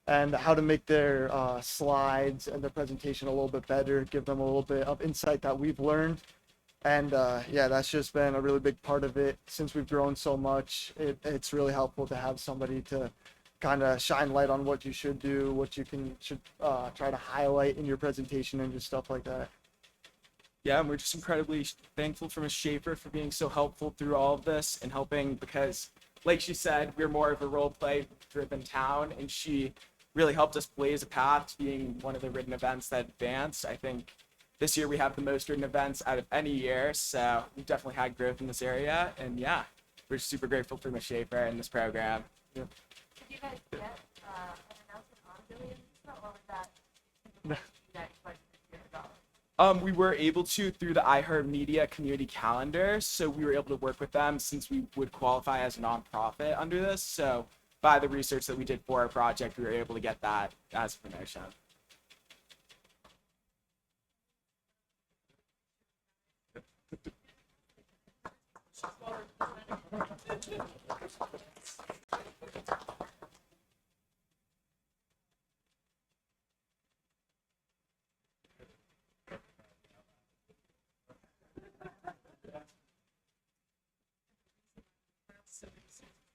and how to make their slides and their presentation a little bit better, give them a little bit of insight that we've learned. And yeah, that's just been a really big part of it. Since we've grown so much, it's really helpful to have somebody to kind of shine light on what you should do, what you should try to highlight in your presentation and just stuff like that. Yeah, and we're just incredibly thankful for Ms. Schaefer for being so helpful through all of this and helping because, like she said, we're more of a role play driven town, and she really helped us blaze a path to being one of the written events that advanced. I think this year we have the most written events out of any year, so we've definitely had growth in this area. And yeah, we're super grateful for Ms. Schaefer and this program. Did you guys get an announcement on Billy and Lisa, or was that you guys budgeted $300? We were able to through the iHeartMedia community calendar, so we were able to work with them since we would qualify as a nonprofit under this. So by the research that we did for our project, we were able to get that as a promotion. So we've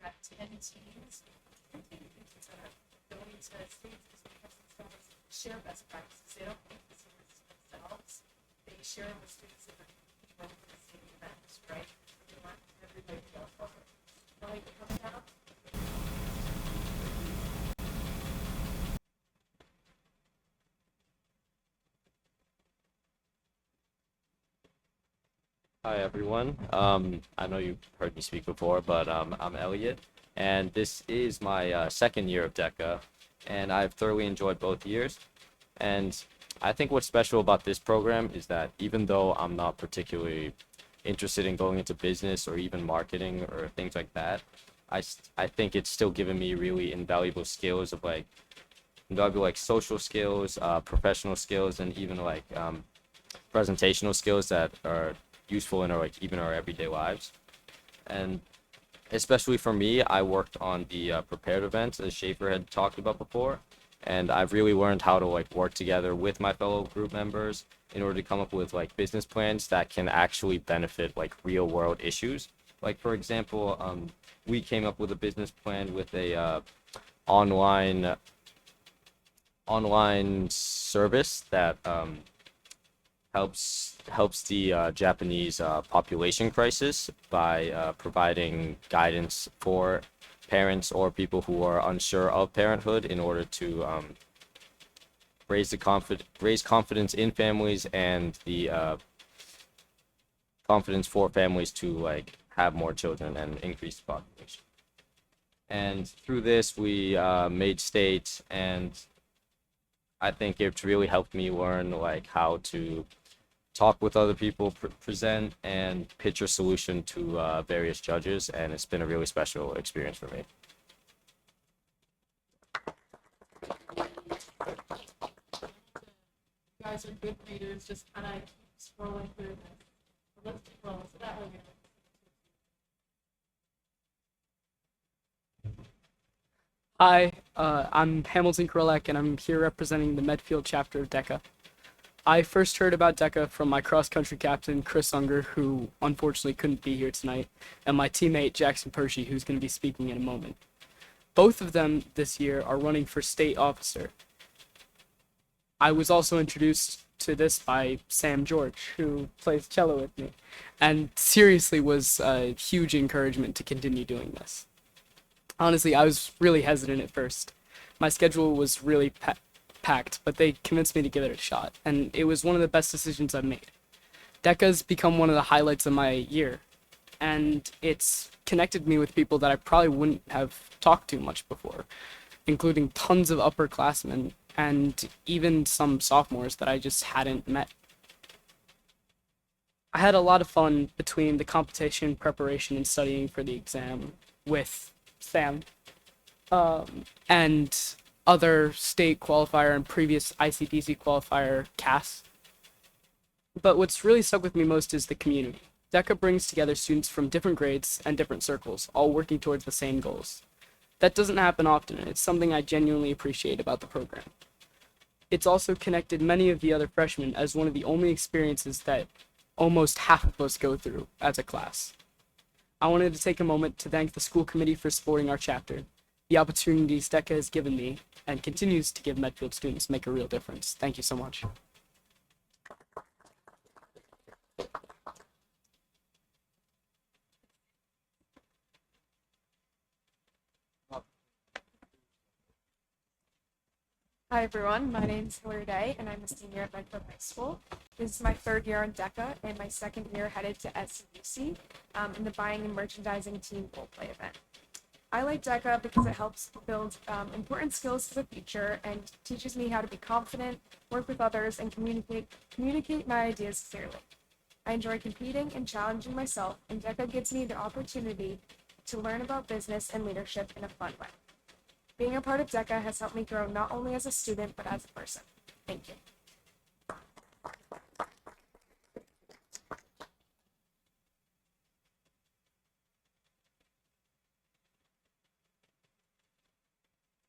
got 10 teams that are going to share best practices. They don't make the students themselves. They share with students that are going to the same events, right? They want everybody to go forward. Kelly, coming out? Hi everyone. I know you've heard me speak before, but I'm Elliot, and this is my second year of DECA, and I've thoroughly enjoyed both years. And I think what's special about this program is that even though I'm not particularly interested in going into business or even marketing or things like that, I think it's still given me really invaluable skills of invaluable social skills, professional skills, and even presentational skills that are useful in our even our everyday lives. And especially for me, I worked on the prepared events, as Schaefer had talked about before, and I've really learned how to work together with my fellow group members in order to come up with business plans that can actually benefit real world issues. For example, we came up with a business plan with a online service that helps the Japanese population crisis by providing guidance for parents or people who are unsure of parenthood in order to raise confidence in families and the confidence for families to have more children and increase the population. And through this, we made states, and I think it's really helped me learn how to talk with other people, present, and pitch a solution to various judges, and it's been a really special experience for me. You guys are good readers, just kind of scrolling through this. So let's keep rolling. So that way Hi, I'm Hamilton Krolek, and I'm here representing the Medfield chapter of DECA. I first heard about DECA from my cross-country captain, Chris Unger, who unfortunately couldn't be here tonight, and my teammate, Jackson Pershey, who's going to be speaking in a moment. Both of them this year are running for state officer. I was also introduced to this by Sam George, who plays cello with me, and seriously was a huge encouragement to continue doing this. Honestly, I was really hesitant at first. My schedule was really packed, but they convinced me to give it a shot, and it was one of the best decisions I've made. DECA's become one of the highlights of my year, and it's connected me with people that I probably wouldn't have talked to much before, including tons of upperclassmen and even some sophomores that I just hadn't met. I had a lot of fun between the competition, preparation, and studying for the exam with Sam and other state qualifier and previous ICDC qualifier casts. But what's really stuck with me most is the community. DECA brings together students from different grades and different circles, all working towards the same goals. That doesn't happen often, and it's something I genuinely appreciate about the program. It's also connected many of the other freshmen as one of the only experiences that almost half of us go through as a class. I wanted to take a moment to thank the school committee for supporting our chapter. The opportunities DECA has given me and continues to give Medfield students make a real difference. Thank you so much. Hi everyone, my name is Hillary Day and I'm a senior at Medfield High School. This is my third year on DECA and my second year headed to SCUC in the buying and merchandising team role play event. I like DECA because it helps build important skills for the future and teaches me how to be confident, work with others, and communicate my ideas clearly. I enjoy competing and challenging myself, and DECA gives me the opportunity to learn about business and leadership in a fun way. Being a part of DECA has helped me grow not only as a student, but as a person. Thank you.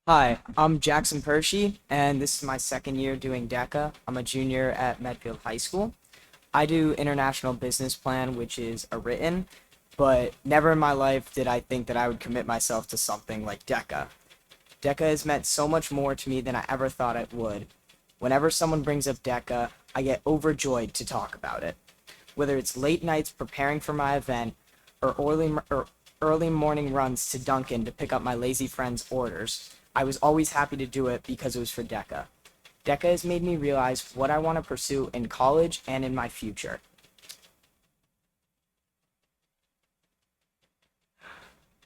Hi, I'm Jackson Pershey, and this is my second year doing DECA. I'm a junior at Medfield High School. I do International Business Plan, which is a written, but never in my life did I think that I would commit myself to something like DECA. DECA has meant so much more to me than I ever thought it would. Whenever someone brings up DECA, I get overjoyed to talk about it. Whether it's late nights preparing for my event, or early morning runs to Dunkin' to pick up my lazy friend's orders, I was always happy to do it because it was for DECA. DECA has made me realize what I want to pursue in college and in my future.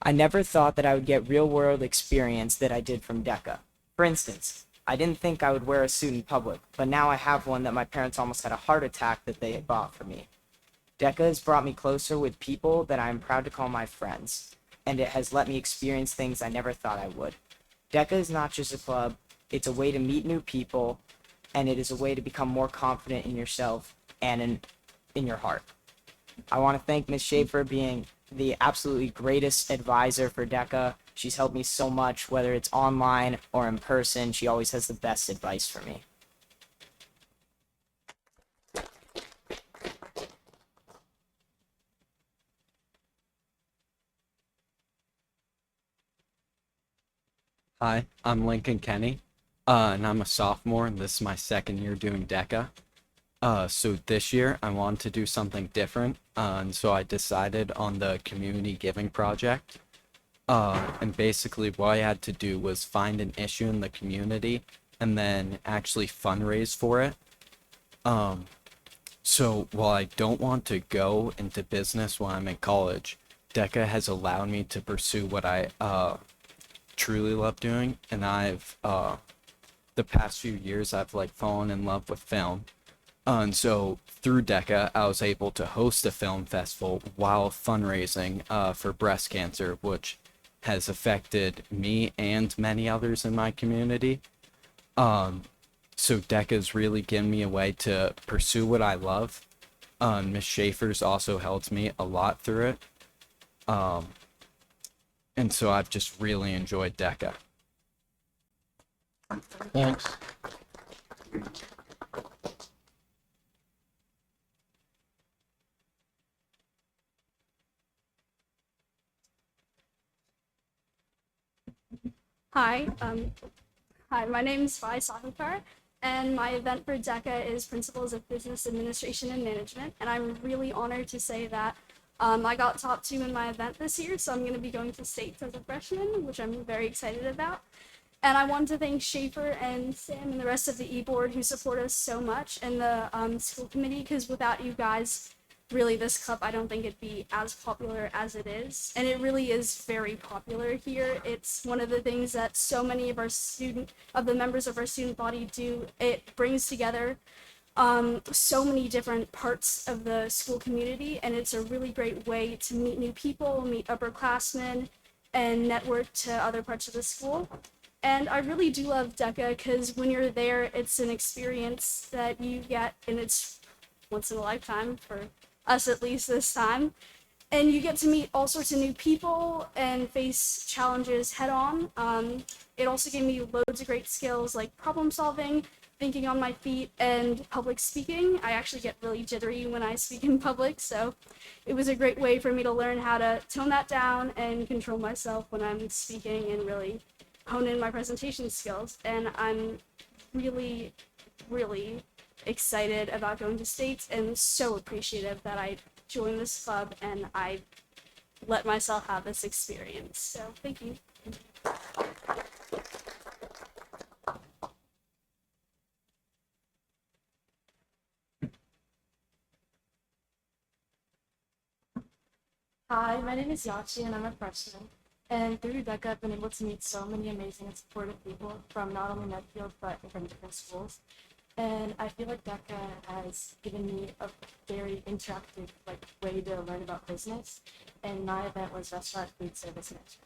I never thought that I would get real-world experience that I did from DECA. For instance, I didn't think I would wear a suit in public, but now I have one that my parents almost had a heart attack that they had bought for me. DECA has brought me closer with people that I am proud to call my friends, and it has let me experience things I never thought I would. DECA is not just a club, it's a way to meet new people, and it is a way to become more confident in yourself and in your heart. I want to thank Ms. Schaefer being the absolutely greatest advisor for DECA. She's helped me so much, whether it's online or in person. She always has the best advice for me. Hi, I'm Lincoln Kenny, and I'm a sophomore, and this is my second year doing DECA. So this year I wanted to do something different, and so I decided on the community giving project. And basically what I had to do was find an issue in the community and then actually fundraise for it. So while I don't want to go into business while I'm in college, DECA has allowed me to pursue what I truly love doing, and I've the past few years I've fallen in love with film. And so through DECA, I was able to host a film festival while fundraising for breast cancer, which has affected me and many others in my community. So DECA's really given me a way to pursue what I love. Ms. Schaefer's also helped me a lot through it. And so I've just really enjoyed DECA. Thanks. Hi, my name is Fai Sakukar, and my event for DECA is Principles of Business Administration and Management, and I'm really honored to say that I got top 2 in my event this year, so I'm going to be going to states as a freshman, which I'm very excited about. And I want to thank Schaefer and Sam and the rest of the e-board who support us so much, and the school committee, because without you guys, really this club, I don't think it'd be as popular as it is. And it really is very popular here. It's one of the things that so many of the members of our student body do. It brings together so many different parts of the school community, and it's a really great way to meet new people, meet upperclassmen, and network to other parts of the school. And I really do love DECA because when you're there, it's an experience that you get, and it's once in a lifetime for us, at least this time. And you get to meet all sorts of new people and face challenges head on. It also gave me loads of great skills like problem solving, thinking on my feet, and public speaking. I actually get really jittery when I speak in public, so it was a great way for me to learn how to tone that down and control myself when I'm speaking and really hone in my presentation skills. And I'm really, really excited about going to states and so appreciative that I joined this club and I let myself have this experience. So thank you. Hi, my name is Yachi and I'm a freshman. And through DECA, I've been able to meet so many amazing and supportive people from not only Medfield, but from different schools. And I feel like DECA has given me a very interactive way to learn about business. And my event was Restaurant Food Service Management.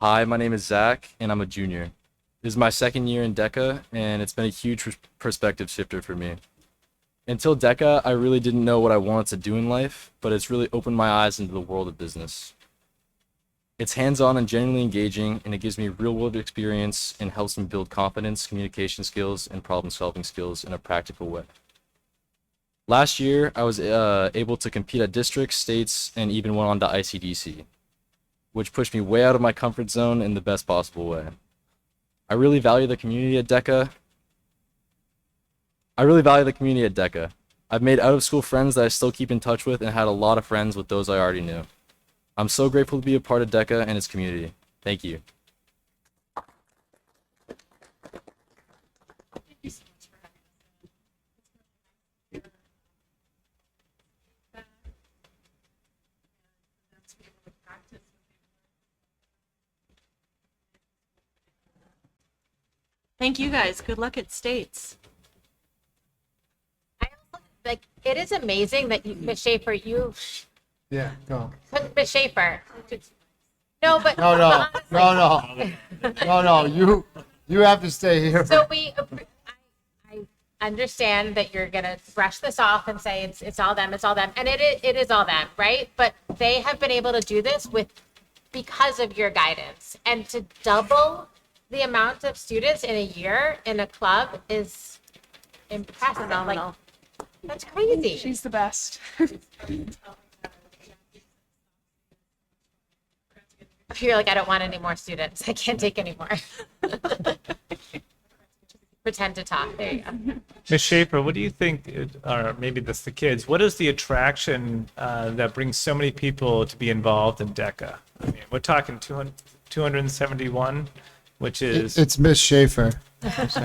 Hi, my name is Zach, and I'm a junior. This is my second year in DECA, and it's been a huge perspective shifter for me. Until DECA, I really didn't know what I wanted to do in life, but it's really opened my eyes into the world of business. It's hands-on and genuinely engaging, and it gives me real-world experience and helps me build confidence, communication skills, and problem-solving skills in a practical way. Last year, I was able to compete at districts, states, and even went on to ICDC, which pushed me way out of my comfort zone in the best possible way. I really value the community at DECA. I've made out-of-school friends that I still keep in touch with and had a lot of friends with those I already knew. I'm so grateful to be a part of DECA and its community. Thank you. Thank you guys. Good luck at states. It is amazing that you, Ms. Schaefer, Yeah, go. Ms. Schaefer. No, but No, you have to stay here. So I understand that you're gonna brush this off and say it's all them, and it is all them, right? But they have been able to do this because of your guidance, and to double the amount of students in a year in a club is impressive. Phenomenal. That's crazy. She's the best. You're like, I don't want any more students. I can't take any more. Pretend to talk. There you go. Ms. Schaefer, what do you think, or maybe that's the kids, what is the attraction that brings so many people to be involved in DECA? I mean, we're talking 271, which is... It's Miss Schaefer. It's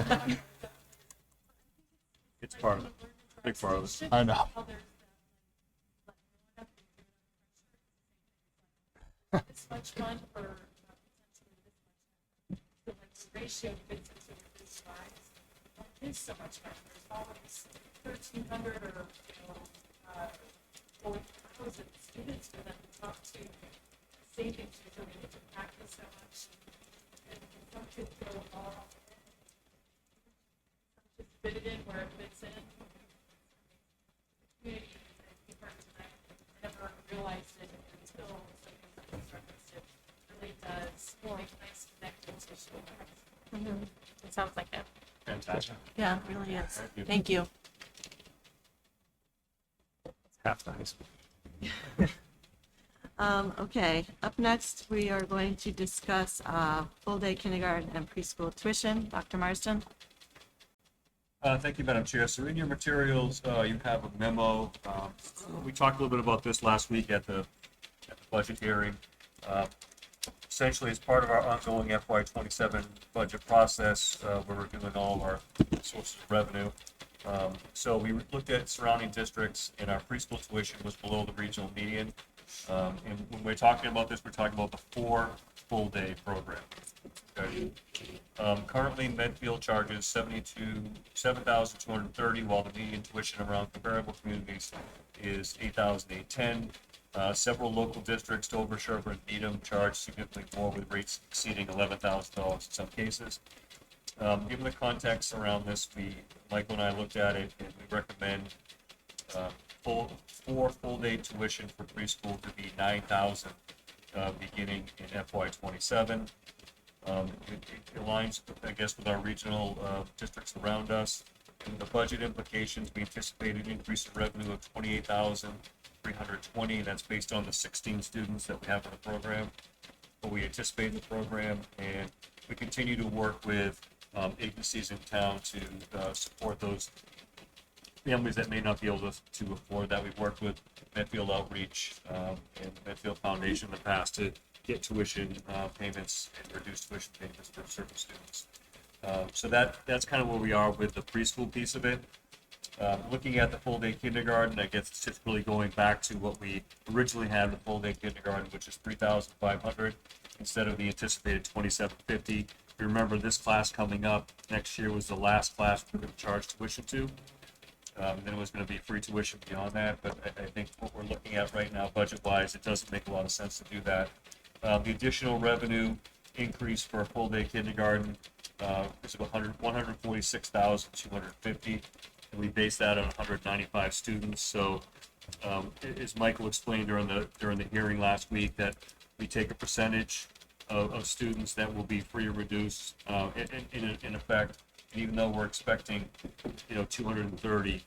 part of it. Big part of it. I know. It's much fun for the ratio fits into the slides. It is so much fun. There's always 1,300 or 4,000 students for them to talk to. Savings usually they get to practice so much. And some kids go all just fit it in where it fits in. Community is different tonight. I never realized it until it really does make nice connecting tissue. It sounds like it. Fantastic. Yeah, it really is. Thank you. Half the high school. Okay, up next, we are going to discuss full-day kindergarten and preschool tuition. Dr. Marsden? Thank you, Madam Chair. So in your materials, you have a memo. We talked a little bit about this last week at the budget hearing. Essentially, as part of our ongoing FY27 budget process, we're reviewing all of our sources of revenue. So we looked at surrounding districts, and our preschool tuition was below the regional median. And when we're talking about this, we're talking about the 4 full-day program. Okay. Currently, Medfield charges $7,230, while the median tuition around comparable communities is $8,810. Several local districts, Dover, Sherburne, and Needham, charge significantly more, with rates exceeding $11,000 in some cases. Given the context around this, Michael and I looked at it, and we recommend 4 full-day tuition for preschool to be $9,000 beginning in FY27. It aligns, I guess, with our regional districts around us. In the budget implications, we anticipate an increase in revenue of $28,320, and that's based on the 16 students that we have in the program. But we anticipate the program, and we continue to work with agencies in town to support those families that may not be able to afford that. We've worked with Medfield Outreach and Medfield Foundation in the past to get tuition payments and reduce tuition payments for certain students. So that's kind of where we are with the preschool piece of it. Looking at the full-day kindergarten, I guess it's just really going back to what we originally had in the full-day kindergarten, which is $3,500 instead of the anticipated $2,750. If you remember, this class coming up next year was the last class we're going to charge tuition to. And then it was going to be free tuition beyond that. But I think what we're looking at right now, budget-wise, it doesn't make a lot of sense to do that. The additional revenue increase for a full-day kindergarten is about $146,250. And we base that on 195 students. So, as Michael explained during the hearing last week, that we take a percentage of students that will be free or reduced in effect. And even though we're expecting, 230,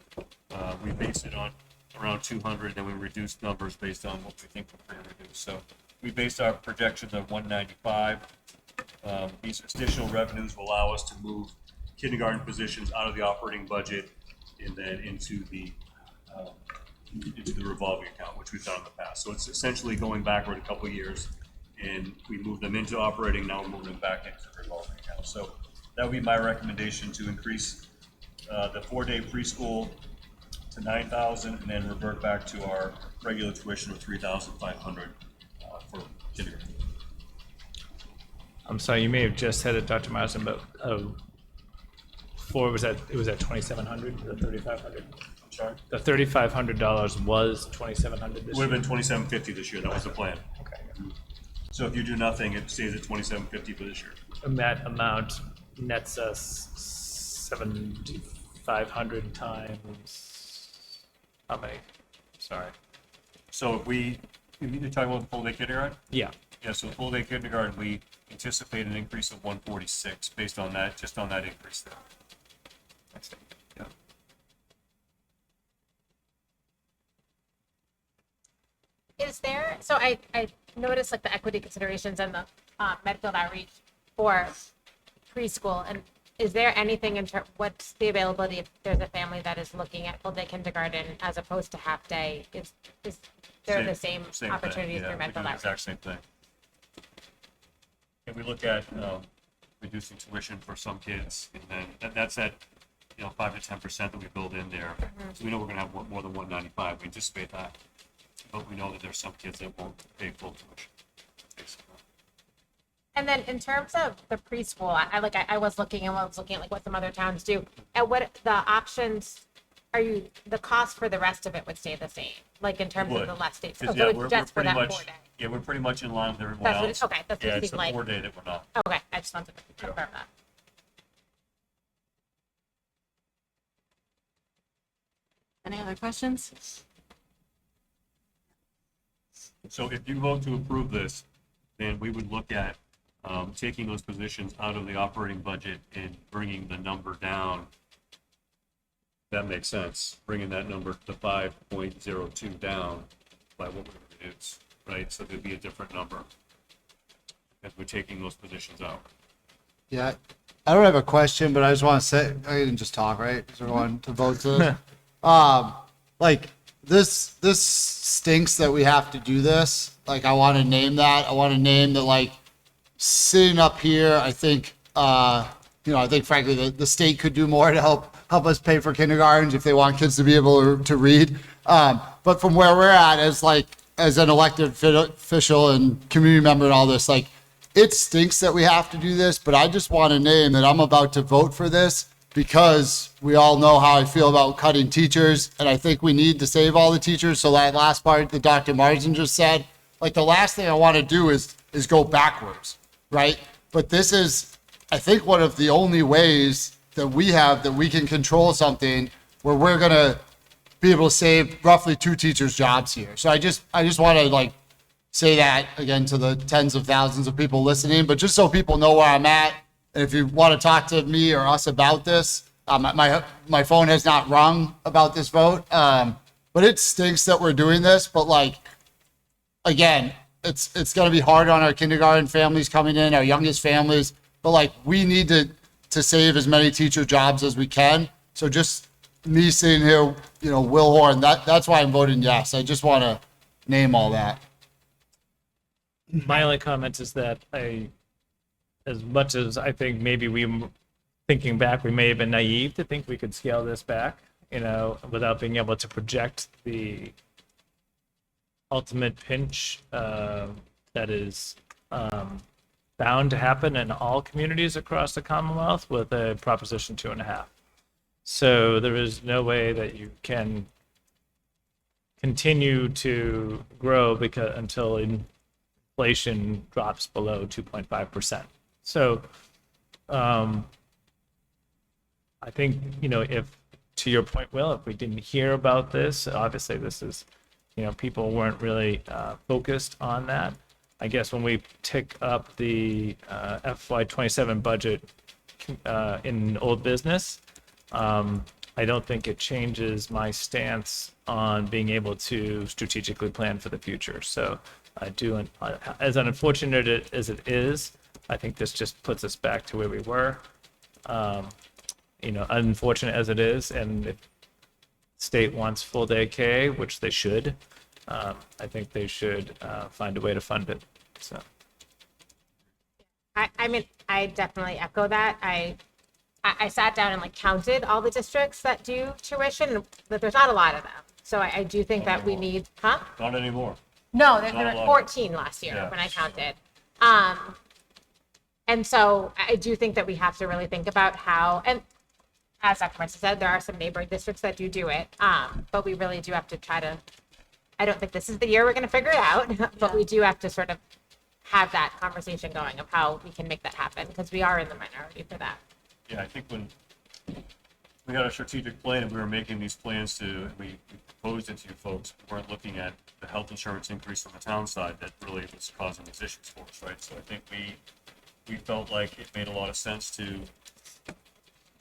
we base it on around 200, and we reduce numbers based on what we think we're free or reduced. So, we based our projections on 195. These additional revenues will allow us to move kindergarten positions out of the operating budget and then into the revolving account, which we've done in the past. So it's essentially going backward a couple of years, and we move them into operating. Now we're moving them back into the revolving account. So that would be my recommendation, to increase the 4-day preschool to $9,000, and then revert back to our regular tuition of $3,500 for kindergarten. I'm sorry, you may have just said it, Dr. Marsden, but it was at $2,700, the $3,500. I'm sorry? The $3,500 was $2,700 this year? Would have been $2,750 this year. That was the plan. Okay. So if you do nothing, it stays at $2,750 for this year. And that amount nets us 7,500 times how many? Sorry. So if you're talking about the full-day kindergarten? Yeah. Yeah, so full-day kindergarten, we anticipate an increase of 146 based on that, just on that increase there. Yeah. Is there, so I noticed like the equity considerations and the Medfield outreach for preschool, and is there anything what's the availability if there's a family that is looking at full-day kindergarten as opposed to half-day? Is there the same opportunities thing. for Medfield The outreach? exact same thing. And we look at reducing tuition for some kids, and then that's at 5 to 10% that we build in there. So we know we're going to have more than 195. We anticipate that, but we know that there's some kids that won't pay full tuition. Basically. And then in terms of the preschool, I was looking at like what some other towns do, and what the options the cost for the rest of it would stay the same, like in terms of the less days. So it's just for that 4-day. Yeah, we're pretty much in line with everyone else. Okay, that's what it it's seemed the like. 4-day that we're not. Okay, I just wanted to confirm that. Any other questions? So if you vote to approve this, then we would look at taking those positions out of the operating budget and bringing the number down. That makes sense. Bringing that number to 5.02 down by what we reduce, right? So there'd be a different number as we're taking those positions out. Yeah, I don't have a question, but I just want to say, I didn't just talk, right? Is everyone to vote to? Like this stinks that we have to do this. Like I want to name that. I want to name that. Like sitting up here, I think, I think frankly the state could do more to help us pay for kindergartens if they want kids to be able to read. But from where we're at as an elected official and community member and all this, like it stinks that we have to do this, but I just want to name that I'm about to vote for this because we all know how I feel about cutting teachers, and I think we need to save all the teachers. So that last part that Dr. Marsden just said, like the last thing I want to do is go backwards, right? But this is, I think, one of the only ways that we have that we can control something where we're going to be able to save roughly 2 teachers' jobs here. So I just want to say that again to the tens of thousands of people listening, but just so people know where I'm at. And if you want to talk to me or us about this, my phone has not rung about this vote. But it stinks that we're doing this. But again, it's going to be hard on our kindergarten families coming in, our youngest families. But we need to to save as many teacher jobs as we can. So just me sitting here, you know, Will Horn, that's why I'm voting yes. I just want to name all that. My only comment is that as much as I think maybe thinking back, we may have been naive to think we could scale this back, you know, without being able to project the ultimate pinch that is bound to happen in all communities across the Commonwealth with a Proposition 2.5. So there is no way that you can continue to grow until inflation drops below 2.5%. So I think, you know, if, to your point, Will, if we didn't hear about this, obviously this is, you know, people weren't really focused on that. I guess when we tick up the FY27 budget in old business, I don't think it changes my stance on being able to strategically plan for the future. So I do, as unfortunate as it is, I think this just puts us back to where we were. You know, unfortunate as it is, and if state wants full day K, which they should, I think they should find a way to fund it. So. I mean, I definitely echo that. I sat down and like counted all the districts that do tuition, but there's not a lot of them. So I do think that we need, huh? Not anymore. No, there Not a were lot. 14 last year Yeah. when I counted. And so I do think that we have to really think about how, and as Dr. Martin said, there are some neighboring districts that do it. But we really do have to try to, I don't think this is the year we're going to figure it out, but we do have to sort of have that conversation going of how we can make that happen, because we are in the minority for that. Yeah, I think when we had a strategic plan and we were making these plans we proposed it to you folks, we weren't looking at the health insurance increase on the town side that really was causing these issues for us, right? So I think we felt like it made a lot of sense to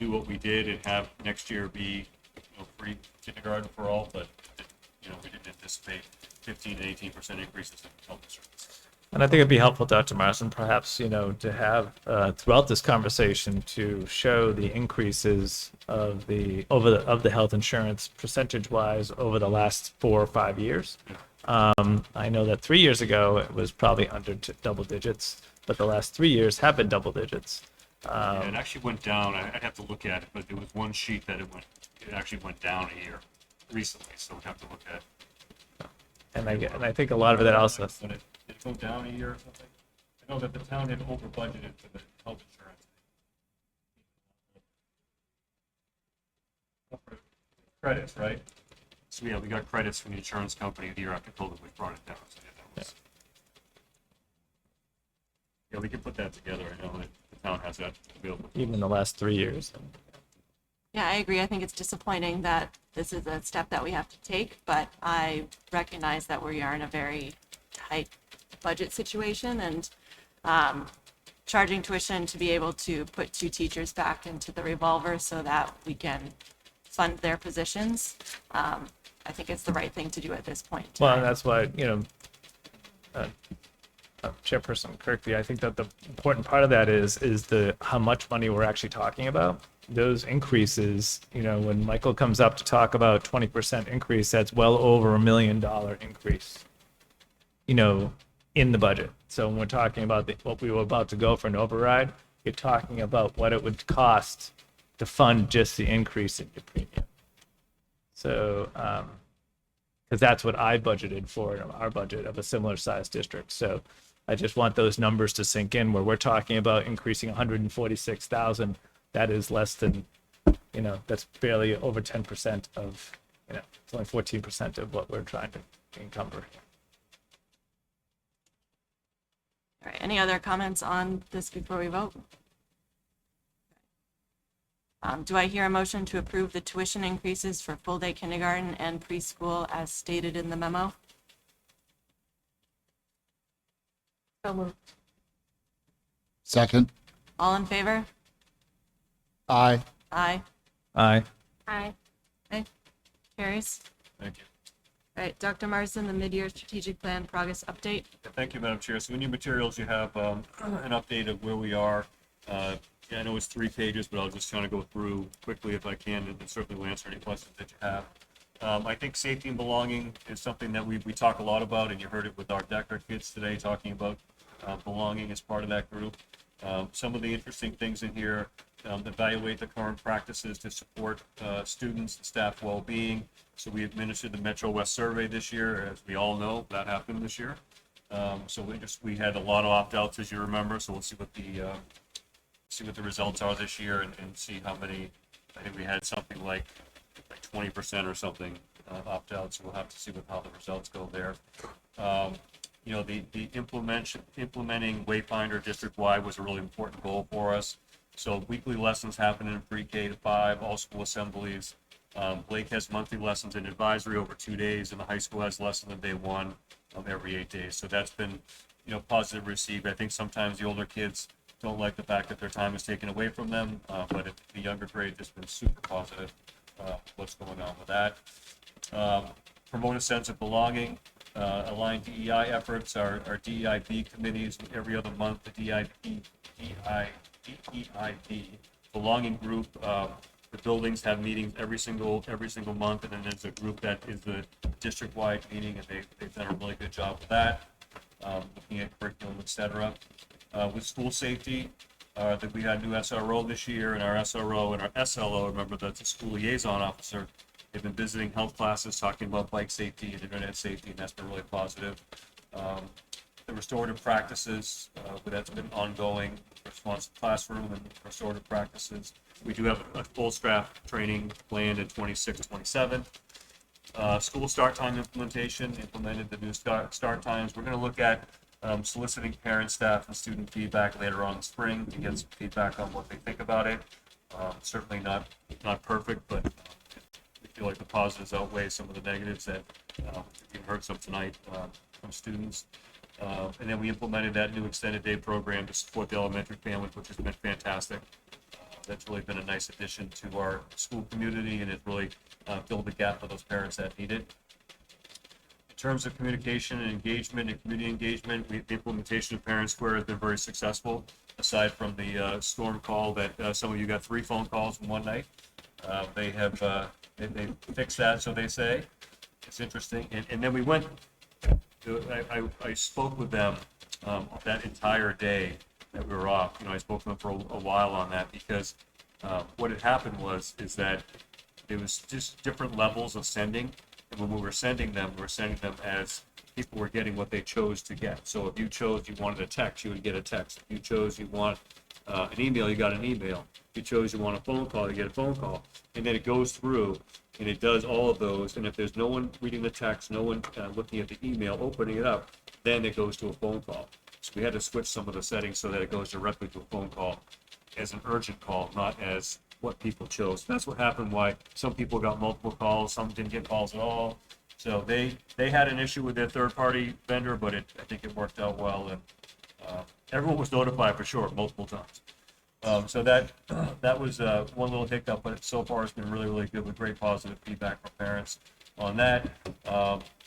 do what we did and have next year be, you know, free kindergarten for all, but, you know, we didn't anticipate 15 to 18% increases in health insurance. And I think it'd be helpful, Dr. Marsden, perhaps, you know, to have throughout this conversation to show the increases of the health insurance percentage-wise over the last 4 or 5 years. I know that 3 years ago it was probably under double digits, but the last 3 years have been double digits. Yeah, it actually went down. I'd have to look at it, but there was one sheet that it actually went down a year recently, so we'd have to look at it. And I think a lot of that also. Did it go down a year or something? I know that the town had over budgeted for the health insurance. Credits, right? So yeah, we got credits from the insurance company the year after COVID, we brought it down. So yeah, that was. Yeah, we can put that together. I know that the town has that available. Even in the last 3 years. Yeah, I agree. I think it's disappointing that this is a step that we have to take, but I recognize that we are in a very tight budget situation, and charging tuition to be able to put 2 teachers back into the revolver so that we can fund their positions. I think it's the right thing to do at this point. Well, and that's why, you know, Chairperson Kirkby, I think that the important part of that is how much money we're actually talking about. Those increases, you know, when Michael comes up to talk about 20% increase, that's well over $1 million increase, you know, in the budget. So when we're talking about what we were about to go for an override, you're talking about what it would cost to fund just the increase in your premium. So, because that's what I budgeted for in our budget of a similar size district. So I just want those numbers to sink in where we're talking about increasing 146,000. That is less than, you know, that's barely over 10% of, you know, it's only 14% of what we're trying to encumber. All right, any other comments on this before we vote? Do I hear a motion to approve the tuition increases for full-day kindergarten and preschool as stated in the memo? So moved. Second. All in favor? Aye. Aye. Aye. Aye. Okay, carries. Thank you. All right, Dr. Marsden, the mid-year strategic plan progress update. Thank you, Madam Chair. So in your materials, you have an update of where we are. Yeah, I know it's 3 pages, but I'll just kind of go through quickly if I can, and certainly will answer any questions that you have. I think safety and belonging is something that we talk a lot about, and you heard it with our DECA kids today talking about belonging as part of that group. Some of the interesting things in here, evaluate the current practices to support students and staff well-being. So we administered the Metro West survey this year. As we all know, that happened this year. So we had a lot of opt-outs, as you remember. So we'll see what the results are this year, and see how many. I think we had something like 20% or something opt-outs. So we'll have to see how the results go there. You know, the implementing Wayfinder district-wide was a really important goal for us. So weekly lessons happen in pre-K to 5, all school assemblies. Blake has monthly lessons in advisory over 2 days, and the high school has lessons on day 1 every 8 days. So that's been, you know, positive received. I think sometimes the older kids don't like the fact that their time is taken away from them, but at the younger grade, it's been super positive what's going on with that. Promote a sense of belonging. Align DEI efforts. Our DEIB committees every other month. The DEIB belonging group. The buildings have meetings every single month, and then there's a group that is the district-wide meeting, and they've done a really good job with that. Looking at curriculum, etc. With school safety, that we had a new SRO this year, and our SRO and our SLO, remember that's a school liaison officer. They've been visiting health classes, talking about bike safety and internet safety, and that's been really positive. The restorative practices, that's been ongoing, responsive classroom and restorative practices. We do have a full staff training planned in 26, 27. School start time implementation, implemented the new start times. We're going to look at soliciting parent, staff, and student feedback later on in spring to get some feedback on what they think about it. Certainly not perfect, but we feel like the positives outweigh some of the negatives that you've heard some tonight from students. And then we implemented that new extended day program to support the elementary families, which has been fantastic. That's really been a nice addition to our school community, and it's really filled the gap for those parents that need it. In terms of communication and engagement and community engagement, the implementation of Parent Square has been very successful, aside from the storm call that some of you got 3 phone calls in one night. They fixed that, so they say. It's interesting. And then we went, I spoke with them that entire day that we were off. You know, I spoke to them for a while on that, because what had happened is that it was just different levels of sending. And when we were sending them as people were getting what they chose to get. So if you chose you wanted a text, you would get a text. If you chose you want an email, you got an email. If you chose you want a phone call, you get a phone call. And then it goes through and it does all of those. And if there's no one reading the text, no one looking at the email, opening it up, then it goes to a phone call. So we had to switch some of the settings so that it goes directly to a phone call as an urgent call, not as what people chose. That's what happened, why some people got multiple calls, some didn't get calls at all. So they had an issue with their third-party vendor, but I think it worked out well, and everyone was notified for sure multiple times. So that was one little hiccup, but so far it's been really, really good with great positive feedback from parents on that.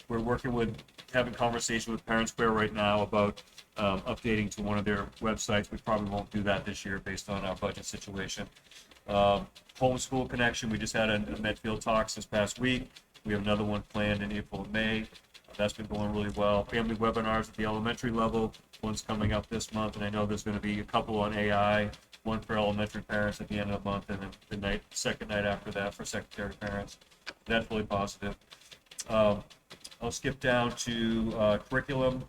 We're working with, having conversation with Parent Square right now about updating to one of their websites. We probably won't do that this year based on our budget situation. Homeschool connection, we just had a Medfield Talks this past week. We have another one planned in April and May. That's been going really well. Family webinars at the elementary level, one's coming up this month, and I know there's going to be a couple on AI, one for elementary parents at the end of the month, and then the second night after that for secondary parents. That's really positive. I'll skip down to curriculum.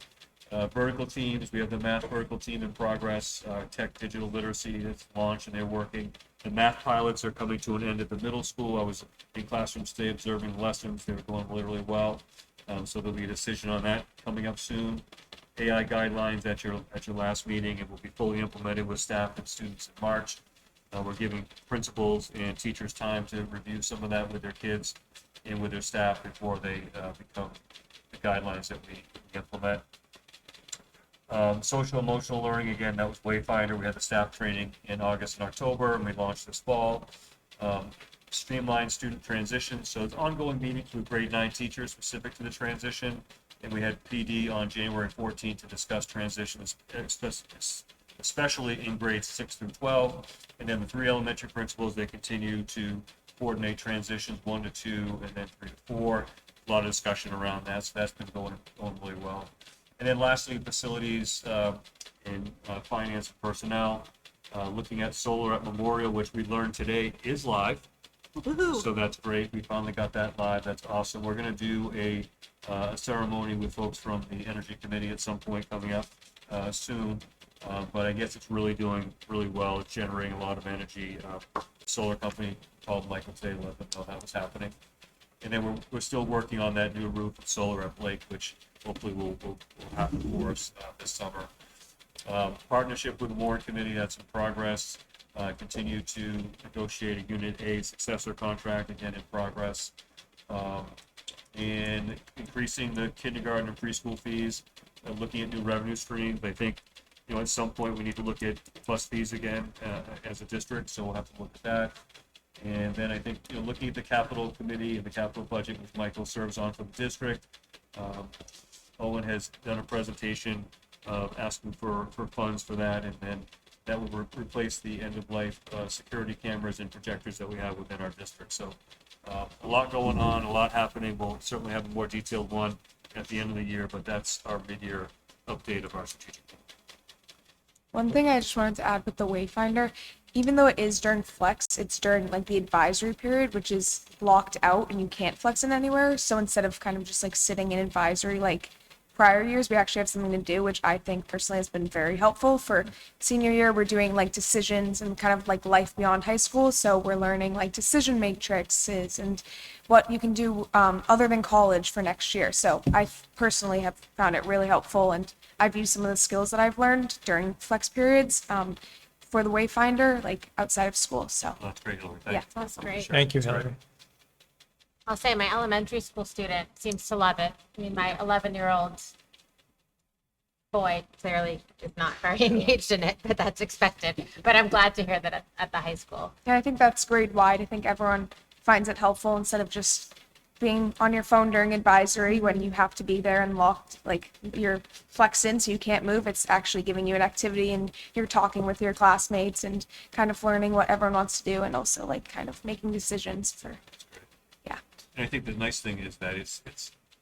Vertical teams, we have the math vertical team in progress. Tech digital literacy is launched and they're working. The math pilots are coming to an end at the middle school. I was in classrooms today observing lessons. They were going really, really well. So there'll be a decision on that coming up soon. AI guidelines at your last meeting. It will be fully implemented with staff and students in March. We're giving principals and teachers time to review some of that with their kids and with their staff before they become the guidelines that we implement. Social emotional learning, again, that was Wayfinder. We had the staff training in August and October, and we launched this fall. Streamlined student transition. So it's ongoing meetings with grade 9 teachers specific to the transition. And we had PD on January 14th to discuss transitions, especially in grades 6 through 12. And then the 3 elementary principals, they continue to coordinate transitions 1 to 2 and then 3 to 4. A lot of discussion around that, so that's been going really well. And then lastly, facilities and finance and personnel, looking at solar at Memorial, which we learned today is live. So that's great. We finally got that live. That's awesome. We're going to do a ceremony with folks from the Energy Committee at some point coming up soon. But I guess it's really doing really well. It's generating a lot of energy. Solar company called Michael today to let them know that was happening. And then we're still working on that new roof of solar at Blake, which hopefully will happen for us this summer. Partnership with the Warrant Committee, that's in progress. Continue to negotiate a Unit A successor contract, again in progress. And increasing the kindergarten and preschool fees, looking at new revenue streams. I think, at some point we need to look at bus fees again as a district, so we'll have to look at that. And then I think, looking at the capital committee and the capital budget, which Michael serves on for the district. Owen has done a presentation asking for funds for that, and then that will replace the end-of-life security cameras and projectors that we have within our district. So a lot going on, a lot happening. We'll certainly have a more detailed one at the end of the year, but that's our mid-year update of our strategic plan. One thing I just wanted to add with the Wayfinder, even though it is during flex, it's during like the advisory period, which is blocked out and you can't flex it anywhere. So instead of kind of just like sitting in advisory like prior years, we actually have something to do, which I think personally has been very helpful. For senior year, we're doing like decisions and kind of like life beyond high school. So we're learning like decision matrices and what you can do other than college for next year. So I personally have found it really helpful, and I've used some of the skills that I've learned during flex periods for the Wayfinder, like outside of school. So that's great, Hillary. Yeah, that's great. Thank you, Hillary. I'll say my elementary school student seems to love it. I mean, my 11-year-old boy clearly is not very engaged in it, but that's expected. But I'm glad to hear that at the high school. yeah, I think that's grade wide. I think everyone finds it helpful instead of just being on your phone during advisory when you have to be there and locked, like you're flexed in so you can't move. It's actually giving you an activity and you're talking with your classmates and kind of learning what everyone wants to do, and also like kind of making decisions for, yeah. And I think the nice thing is that it's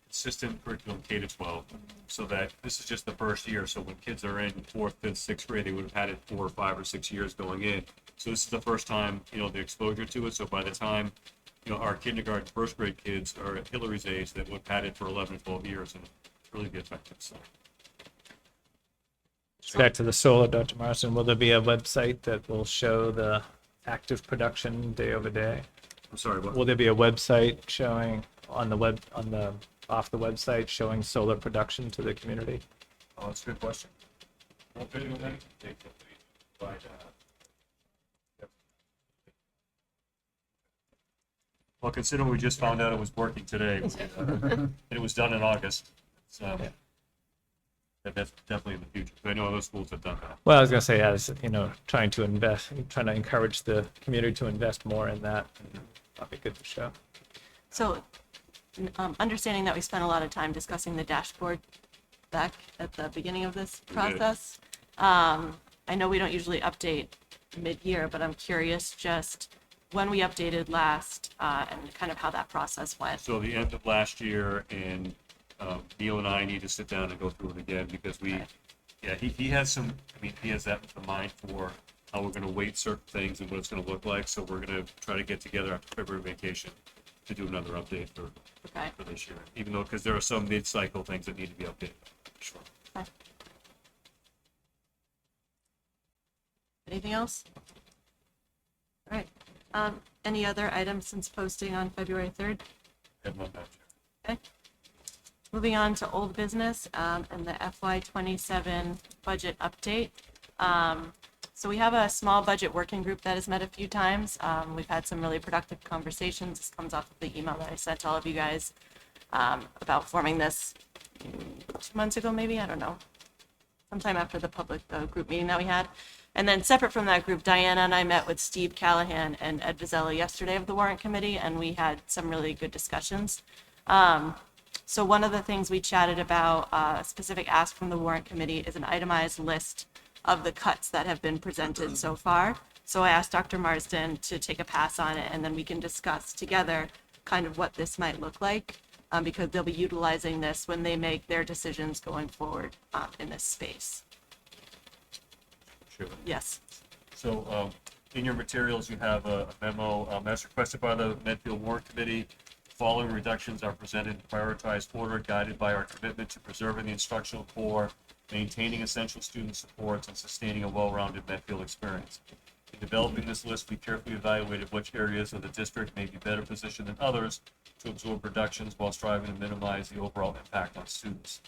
consistent curriculum K-12, so that this is just the first year. So when kids are in 4th, 5th, 6th grade, they would have had it 4 or 5 or 6 years going in. So this is the first time, the exposure to it. So by the time, our kindergarten, 1st grade kids are at Hillary's age that would have had it for 11 or 12 years and really be effective. So. Back to the solar, Dr. Marston, will there be a website that will show the active production day over day? I'm sorry, what? Will there be a website showing off the website showing solar production to the community? Oh, that's a good question. Well, considering we just found out it was working today, and it was done in August, so that's definitely in the future. I know other schools have done that. Well, I was going to say, as trying to encourage the community to invest more in that. That'd be good to show. So, understanding that we spent a lot of time discussing the dashboard back at the beginning of this process, I know we don't usually update mid-year, but I'm curious just when we updated last and kind of how that process went. So the end of last year, and Neil and I need to sit down and go through it again, because he has some, he has that in mind for how we're going to weight certain things and what it's going to look like. So we're going to try to get together after February vacation to do another update for this year, even though, because there are some mid-cycle things that need to be updated. Sure. Okay. Anything else? All right. Any other items since posting on February 3rd? Okay. Moving on to old business and the FY27 budget update. So we have a small budget working group that has met a few times. We've had some really productive conversations. This comes off of the email that I sent to all of you guys about forming this 2 months ago, maybe, I don't know, sometime after the group meeting that we had. And then separate from that group, Diana and I met with Steve Callahan and Ed Vizzelli yesterday of the Warrant Committee, and we had some really good discussions. So one of the things we chatted about, a specific ask from the Warrant Committee, is an itemized list of the cuts that have been presented so far. So I asked Dr. Marsden to take a pass on it, and then we can discuss together kind of what this might look like, because they'll be utilizing this when they make their decisions going forward in this space. Sure. Yes. So in your materials, you have a memo as requested by the Medfield Warrant Committee. Following reductions are presented in prioritized order, guided by our commitment to preserving the instructional core, maintaining essential student supports, and sustaining a well-rounded Medfield experience. In developing this list, we carefully evaluated which areas of the district may be better positioned than others to absorb reductions while striving to minimize the overall impact on students.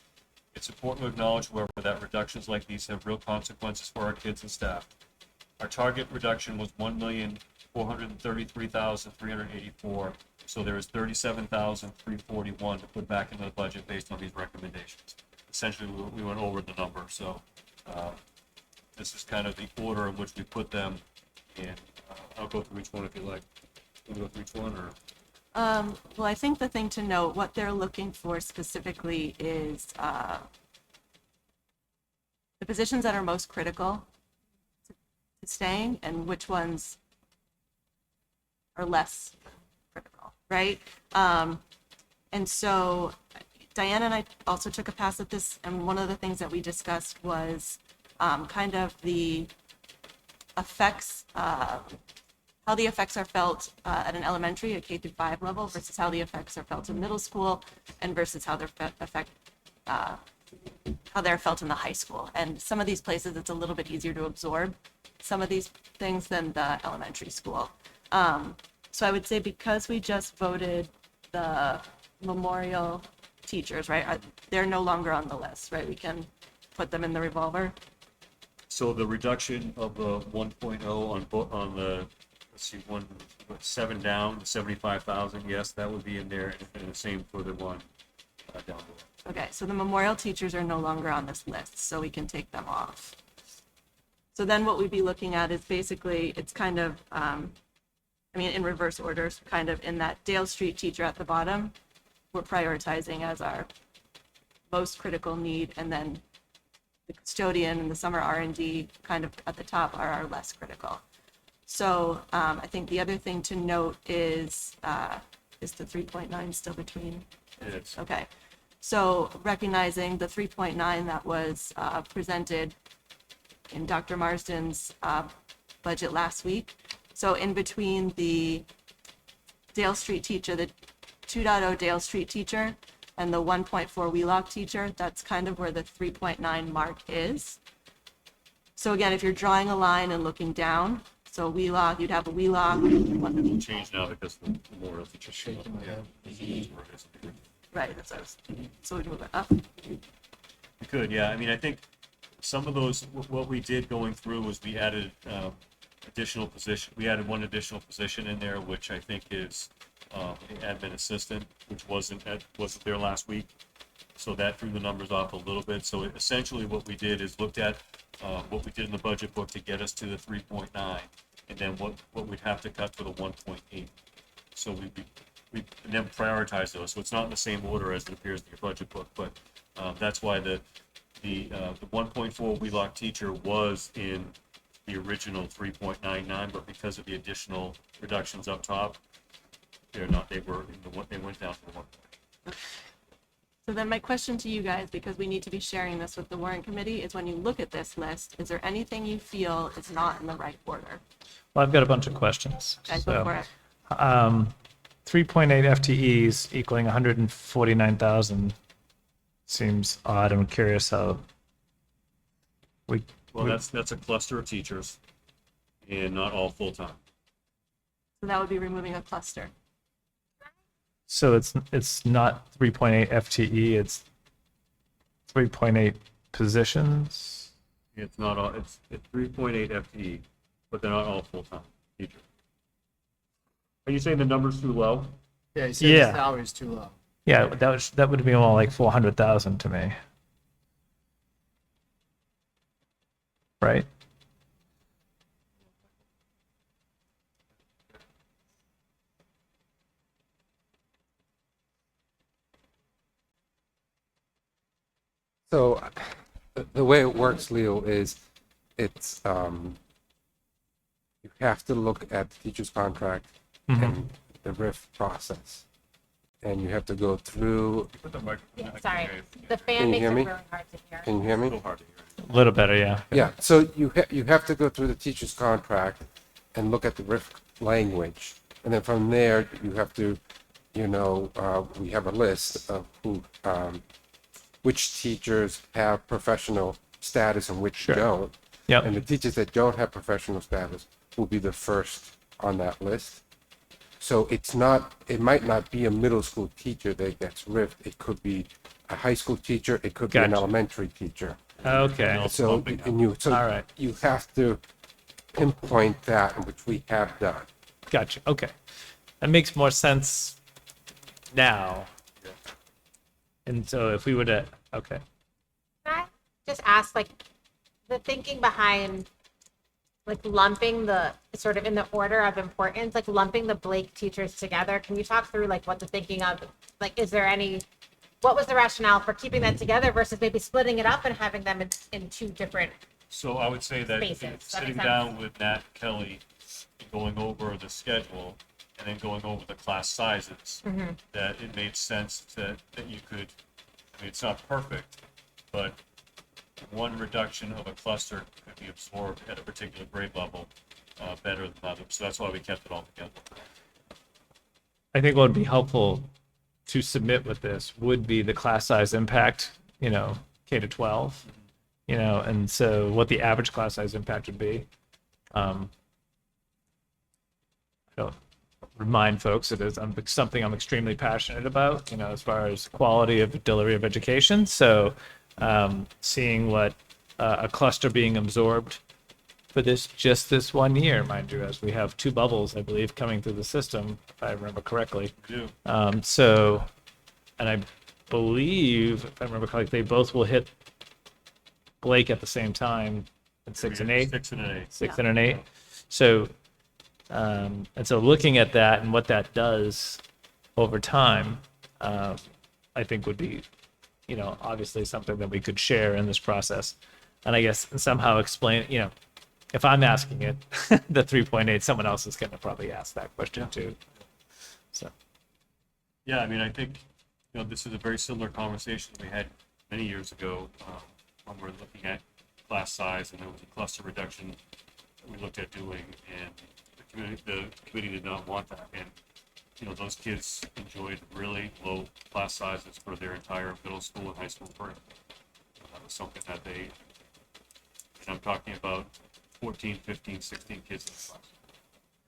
It's important to acknowledge, however, that reductions like these have real consequences for our kids and staff. Our target reduction was $1,433,384, so there is $37,341 to put back into the budget based on these recommendations. Essentially, we went over the number, so this is kind of the order in which we put them, and I'll go through each one if you like. You want to go through each one, or? Well, I think the thing to note, what they're looking for specifically is the positions that are most critical to staying and which ones are less critical, right? And so Diana and I also took a pass at this, and one of the things that we discussed was kind of the effects, how the effects are felt at an elementary, a K through 5 level, versus how the effects are felt in middle school, and versus how they're felt in the high school. And some of these places, it's a little bit easier to absorb some of these things than the elementary school. So I would say, because we just voted the memorial teachers, right? They're no longer on the list, right? We can put them in the revolver. So the reduction of the 1.0 on the, let's see, 7 down, 75,000, yes, that would be in there, and the same for the one down below. Okay, so the memorial teachers are no longer on this list, so we can take them off. So then what we'd be looking at is basically, it's kind of, in reverse orders, kind of in that Dale Street teacher at the bottom, we're prioritizing as our most critical need, and then the custodian and the summer R&D kind of at the top are our less critical. So I think the other thing to note is the 3.9 still between? Yes. Okay. So recognizing the 3.9 that was presented in Dr. Marsden's budget last week. So in between the Dale Street teacher, the 2.0 Dale Street teacher, and the 1.4 Wheelock teacher, that's kind of where the 3.9 mark is. So again, if you're drawing a line and looking down, so Wheelock, you'd have a Wheelock. It'll change now because the memorial teacher's shaking my head. Right, that's what I was, so we move it up. We could, yeah. I mean, I think some of those, what we did going through was we added additional position. We added one additional position in there, which I think is the admin assistant, which wasn't there last week. So that threw the numbers off a little bit. So essentially what we did is looked at what we did in the budget book to get us to the 3.9, and then what we'd have to cut for the 1.8. So we then prioritize those. So it's not in the same order as it appears in your budget book, but that's why the 1.4 Wheelock teacher was in the original 3.99, but because of the additional reductions up top, they're not. They went down to the 1. So then my question to you guys, because we need to be sharing this with the warrant committee, is when you look at this list, is there anything you feel is not in the right order? Well, I've got a bunch of questions. Guys, go for it. 3.8 FTEs equaling 149,000 seems odd. I'm curious how that's a cluster of teachers, and not all full time. So that would be removing a cluster. So it's not 3.8 FTE, it's 3.8 positions. It's not all. It's 3.8 FTE, but they're not all full time teachers. Are you saying the number's too low? Yeah, he said the salary's too low. Yeah, that would be more like 400,000 to me. Right? So the way it works, Leo, is it's you have to look at the teacher's contract Mhm. and the RIF process, and you have to go through. Yeah, sorry, the fan Can you makes hear it me? really hard to hear. Can you hear me? A little better, yeah. Yeah. So you have to go through the teacher's contract and look at the RIF language, and then from there you have to, we have a list of which teachers have professional status and which don't. Yep. And the teachers that don't have professional status will be the first on that list. So it might not be a middle school teacher that gets RIFed. It could be a high school teacher. It could be an Gotcha. elementary teacher. Okay. So All right. you have to pinpoint that, which we have done. Gotcha. Okay. That makes more sense now. And so if we were to, okay. Can I just ask, like, the thinking behind, like, lumping the, sort of in the order of importance, like lumping the Blake teachers together? Can you talk through, like, what the thinking of, like, what was the rationale for keeping that together versus maybe splitting it up and having them in two different So I would say that spaces? Does that sitting make down sense? with Nat Kelly, going over the schedule, and then going over the class sizes, Mhm. that it made sense that you could, I mean, it's not perfect, but one reduction of a cluster could be absorbed at a particular grade level better than others. So that's why we kept it all together. I think what would be helpful to submit with this would be the class size impact, K to 12, and so what the average class size impact would be. I'll remind folks it is something I'm extremely passionate about, as far as quality of delivery of education. So seeing what a cluster being absorbed for just this 1 year, mind you, as we have 2 bubbles, I believe, coming through the system, if I remember correctly. We do. And I believe, if I remember correctly, they both will hit Blake at the same time at 6 and 8. 6 and an 8. 6 and an 8. So, and so looking at that and what that does over time, I think would be, obviously something that we could share in this process. And I guess somehow explain, if I'm asking it, the 3.8, someone else is going to probably ask that question too. So. Yeah, I mean, I think, this is a very similar conversation we had many years ago when we were looking at class size, and there was a cluster reduction that we looked at doing, and the committee did not want that. And, those kids enjoyed really low class sizes for their entire middle school and high school career. That was something that and I'm talking about 14, 15, 16 kids in the class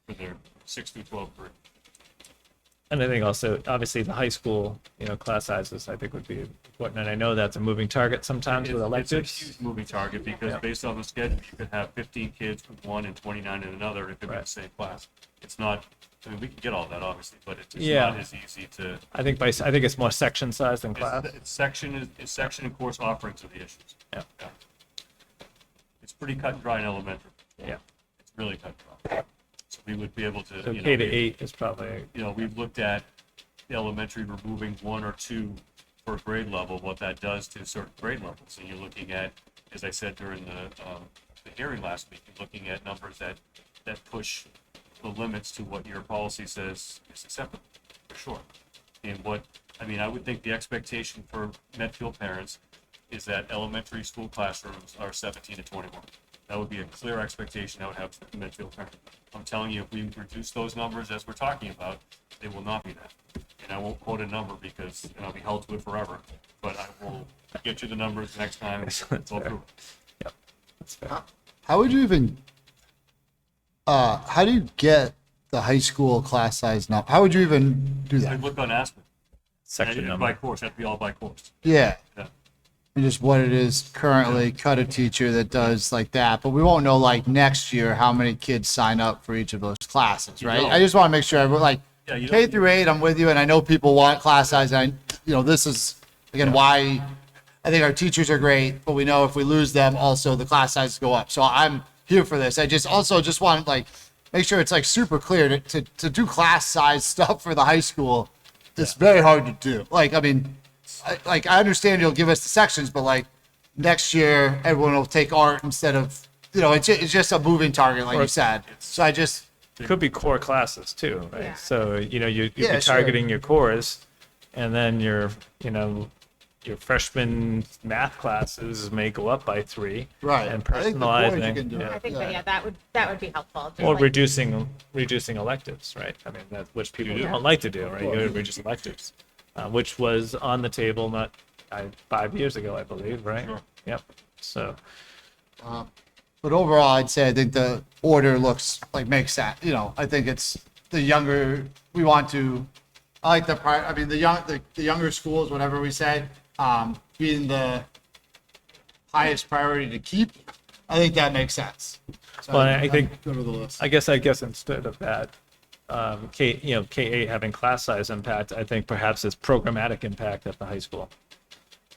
for their 6 through 12 career. And I think also, obviously, the high school, class sizes, I think would be important. And I know that's a moving target sometimes with electives. It's a huge moving target because based on the schedule, you could have 15 kids with one and 29 in another if they're in the same class. It's not, I mean, we can get all that obviously, but it's not as easy to. I think it's more section size than class. It's section and course offerings are the issues. Yeah. It's pretty cut and dry in elementary. Yeah. It's really cut and dry. So we would be able to. So K to 8 is probably. We've looked at the elementary removing 1 or 2 per grade level, what that does to certain grade levels. And you're looking at, as I said during the hearing last week, you're looking at numbers that push the limits to what your policy says is acceptable, for sure. And I would think the expectation for Medfield parents is that elementary school classrooms are 17 to 21. That would be a clear expectation I would have for the Medfield parent. I'm telling you, if we reduce those numbers as we're talking about, they will not be that. And I won't quote a number because I'll be held to it forever. But I will get you the numbers next time. Go through. Yep. That's fair. How would you even, how do you get the high school class size number? How would you even do I that? look on Aspen. Section And number. by course, have to be all by course. Yeah. Yeah. And just what it is currently, cut a teacher that does like that, but we won't know like next year how many kids sign up for each of those classes, You right? don't. I just want to make sure, Yeah, you K don't- through 8, I'm with you, and I know people want class size, and this is, again, why I think our teachers are great, but we know if we lose them, also the class sizes go up. So I'm here for this. I just want to make sure it's super clear to do class size stuff for the high school. It's very hard to do. I understand you'll give us the sections, but next year everyone will take art instead of it's just a moving target, like you said. So I just, It could be core classes too, right? Yeah. So, you'd Yeah, be sure. targeting your cores, and then your freshman math classes may go up by 3. Right. And I think the cores you personalizing. can do yeah. it. I think Yeah. that would be helpful. just Or like- reducing electives, right? I mean, that's which people Yeah. don't like to do, right? You reduce electives, which was on the table 5 years ago, I believe, right? Sure. Yep. So, But overall, I'd say I think the order looks like makes sense. I think it's the younger we want to. I like the younger schools, whatever we say, being the highest priority to keep. I think that makes sense. So well, I think go to the list. I guess instead of that, K8 having class size impact, I think perhaps it's programmatic impact at the high school.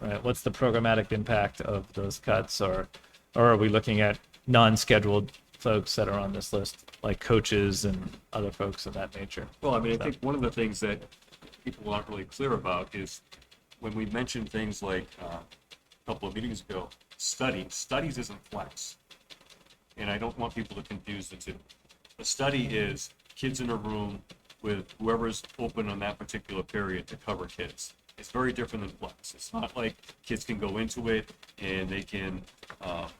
Right? What's the programmatic impact of those cuts, or are we looking at non-scheduled folks that are on this list, like coaches and other folks of that nature? Well, I mean, I think one of the things that people aren't really clear about is when we mention things like a couple of meetings ago, studies isn't flex. And I don't want people to confuse the two. A study is kids in a room with whoever's open on that particular period to cover kids. It's very different than flex. It's not like kids can go into it and they can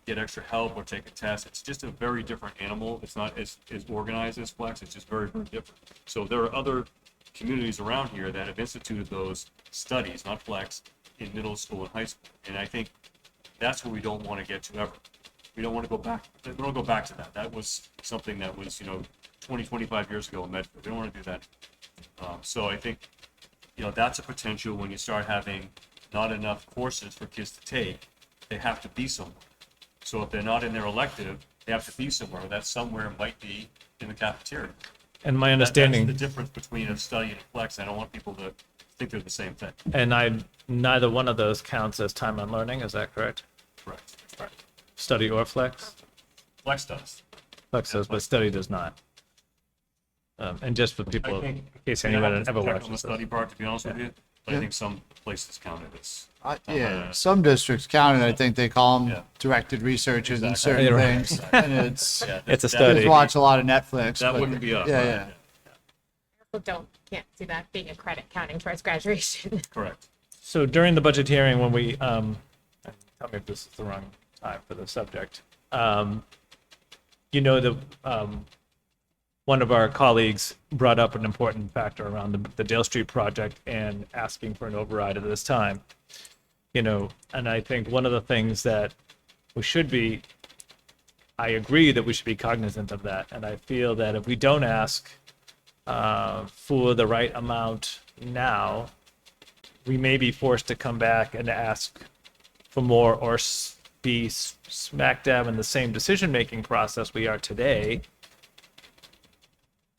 get extra help or take a test. It's just a very different animal. It's not as organized as flex. It's just very, very different. So there are other communities around here that have instituted those studies, not flex, in middle school and high school. And I think that's where we don't want to get to ever. We don't want to go back. We don't go back to that. That was something that was, 20, 25 years ago in Medfield. We don't want to do that. So I think, that's a potential when you start having not enough courses for kids to take. They have to be somewhere. So if they're not in their elective, they have to be somewhere. That somewhere might be in the cafeteria. And my understanding, That's the difference between a study and a flex. I don't want people to think they're the same thing. and neither one of those counts as time on learning. Is that correct? Correct. Study or flex? Flex does. Flex does, but study does not. And just for people, I think, in case I mean, I anyone have to ever check watches on the this. study part, to be honest with you, but I Yeah. think some places count it as. Yeah, some districts count it. I think they call them Yeah. directed researchers and Exactly. certain Yeah, right. things. And it's Yeah, It's a that- study. kids watch a lot of Netflix. That but- wouldn't be us. Yeah, right? yeah. People can't see that being a credit counting towards graduation. Correct. So during the budget hearing, when we, tell me if this is the wrong time for the subject. One of our colleagues brought up an important factor around the Dale Street project and asking for an override at this time. And I think one of the things that we should be, I agree that we should be cognizant of that. And I feel that if we don't ask for the right amount now, we may be forced to come back and ask for more, or be smack dab in the same decision-making process we are today,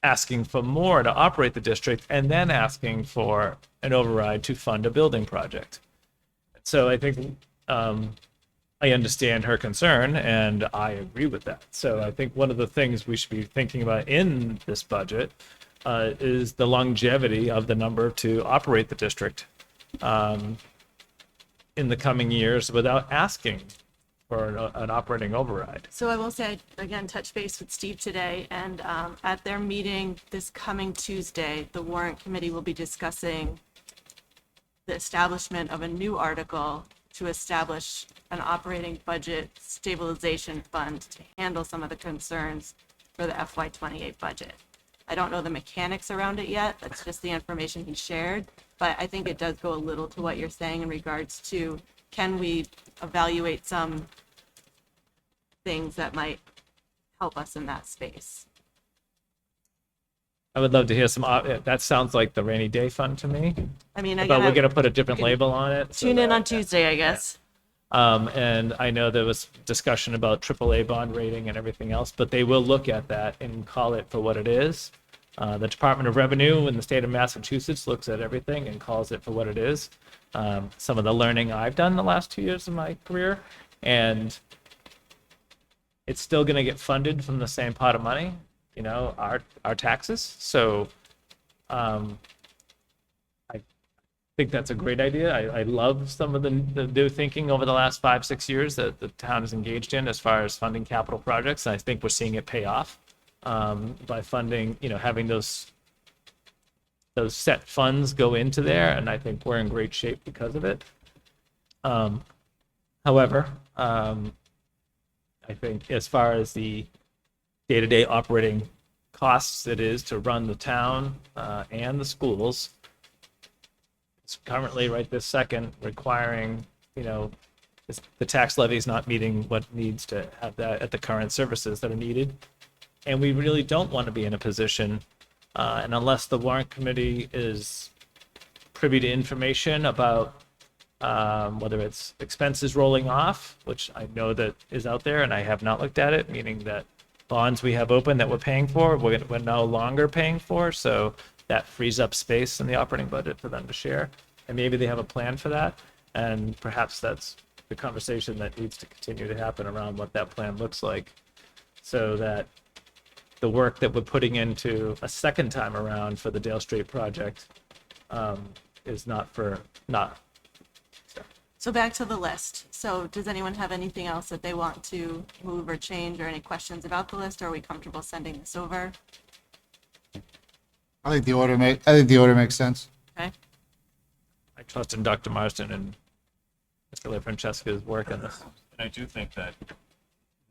asking for more to operate the district and then asking for an override to fund a building project. So I think I understand her concern and I agree with that. So I think one of the things we should be thinking about in this budget is the longevity of the number to operate the district in the coming years without asking for an operating override. So I will say, again, touch base with Steve today, and at their meeting this coming Tuesday, the warrant committee will be discussing the establishment of a new article to establish an operating budget stabilization fund to handle some of the concerns for the FY28 budget. I don't know the mechanics around it yet. That's just the information he shared. But I think it does go a little to what you're saying in regards to, can we evaluate some things that might help us in that space? I would love to hear some, that sounds like the rainy day fund to me. I mean, But again, we're going to put a different label on it. so Tune in that- on Tuesday, I guess. And I know there was discussion about AAA bond rating and everything else, but they will look at that and call it for what it is. The Department of Revenue in the state of Massachusetts looks at everything and calls it for what it is. Some of the learning I've done the last 2 years of my career, and it's still going to get funded from the same pot of money, our taxes. So I think that's a great idea. I love some of the new thinking over the last 5-6 years that the town is engaged in as far as funding capital projects. And I think we're seeing it pay off by funding, having those set funds go into there. And I think we're in great shape because of it. However, I think as far as the day-to-day operating costs it is to run the town and the schools, it's currently right this second requiring, the tax levy is not meeting what needs to have that at the current services that are needed. And we really don't want to be in a position, and unless the warrant committee is privy to information about whether it's expenses rolling off, which I know that is out there and I have not looked at it, meaning that bonds we have open that we're paying for, we're no longer paying for. So that frees up space in the operating budget for them to share. And maybe they have a plan for that. And perhaps that's the conversation that needs to continue to happen around what that plan looks like, so that the work that we're putting into a second time around for the Dale Street project is not. So back to the list. So does anyone have anything else that they want to move or change, or any questions about the list? Or are we comfortable sending this over? I think the order makes sense. Okay. I trust in Dr. Marsden and Mr. LaFrancesca's work on this. And I do think that the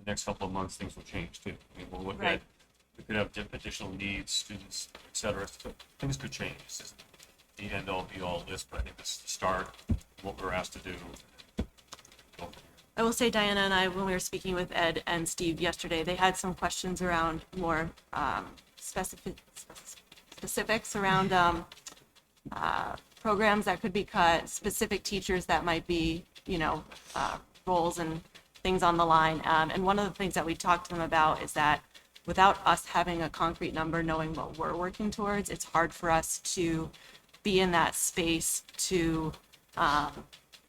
next couple of months, things will change too. I mean, we'll look Right. at, we could have additional needs, students, et cetera. So things could change. This isn't the end all be all list, but I think this is the start, what we're asked to do. I will say Diana and I, when we were speaking with Ed and Steve yesterday, they had some questions around more specifics around programs that could be cut, specific teachers that might be, roles and things on the line. And one of the things that we talked to them about is that without us having a concrete number, knowing what we're working towards, it's hard for us to be in that space to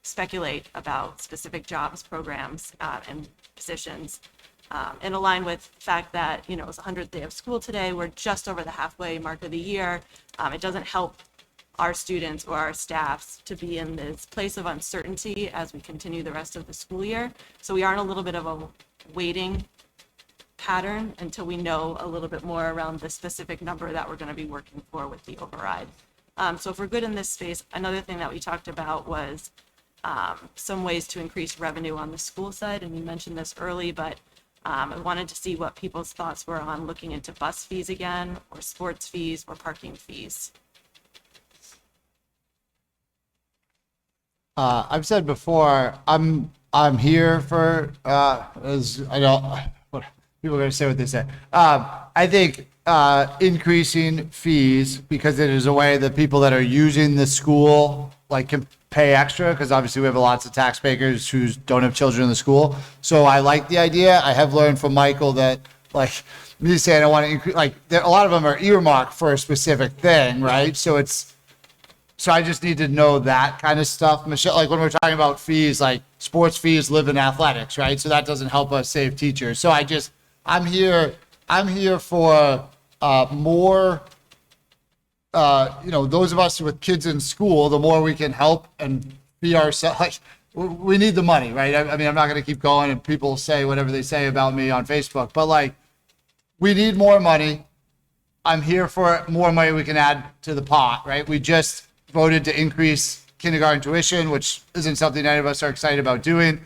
speculate about specific jobs, programs, and positions. And align with the fact that, it was the 100th day of school today. We're just over the halfway mark of the year. It doesn't help our students or our staffs to be in this place of uncertainty as we continue the rest of the school year. So we are in a little bit of a waiting pattern until we know a little bit more around the specific number that we're going to be working for with the override. So if we're good in this space, another thing that we talked about was some ways to increase revenue on the school side. And you mentioned this early, but I wanted to see what people's thoughts were on looking into bus fees again, or sports fees, or parking fees. I've said before, I'm here for as I don't what people are going to say what they say. I think increasing fees, because it is a way that people that are using the school can pay extra, because obviously we have lots of taxpayers who don't have children in the school. So I like the idea. I have learned from Michael that me saying I want to increase, a lot of them are earmarked for a specific thing, right? So I just need to know that kind of stuff. Michelle, when we're talking about fees, sports fees live in athletics, right? So that doesn't help us save teachers. So I'm here for more, those of us with kids in school, the more we can help and be ourselves. We need the money, right? I mean, I'm not going to keep going and people say whatever they say about me on Facebook, but we need more money. I'm here for more money we can add to the pot, right? We just voted to increase kindergarten tuition, which isn't something any of us are excited about doing.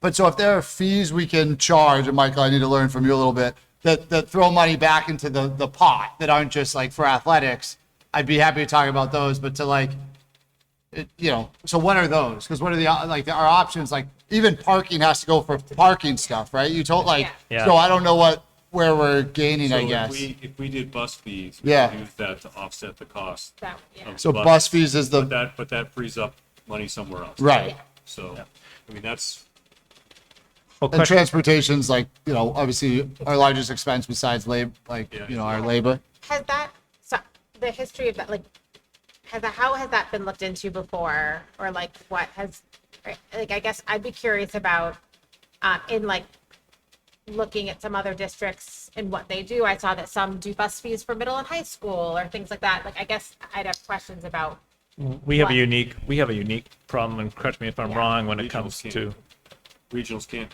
But so if there are fees we can charge, and Michael, I need to learn from you a little bit, that throw money back into the pot that aren't just for athletics, I'd be happy to talk about those. But to so what are those? Because what are our options? Even parking has to go for parking stuff, right? You told Yeah. So I don't know where we're gaining, I guess. If we did bus fees, we Yeah. could use that to offset the cost. Of So the bus fees is the but that frees up money somewhere else. Right. So, I mean, that's. And transportation's obviously our largest expense besides labor, our labor. Has that, so the history of that, how has that been looked into before? Or what has, I guess I'd be curious about, in looking at some other districts and what they do. I saw that some do bus fees for middle and high school or things like that. I guess I'd have questions about We have What? we have a unique problem, and correct me if I'm wrong, when it comes to, Regionals can't.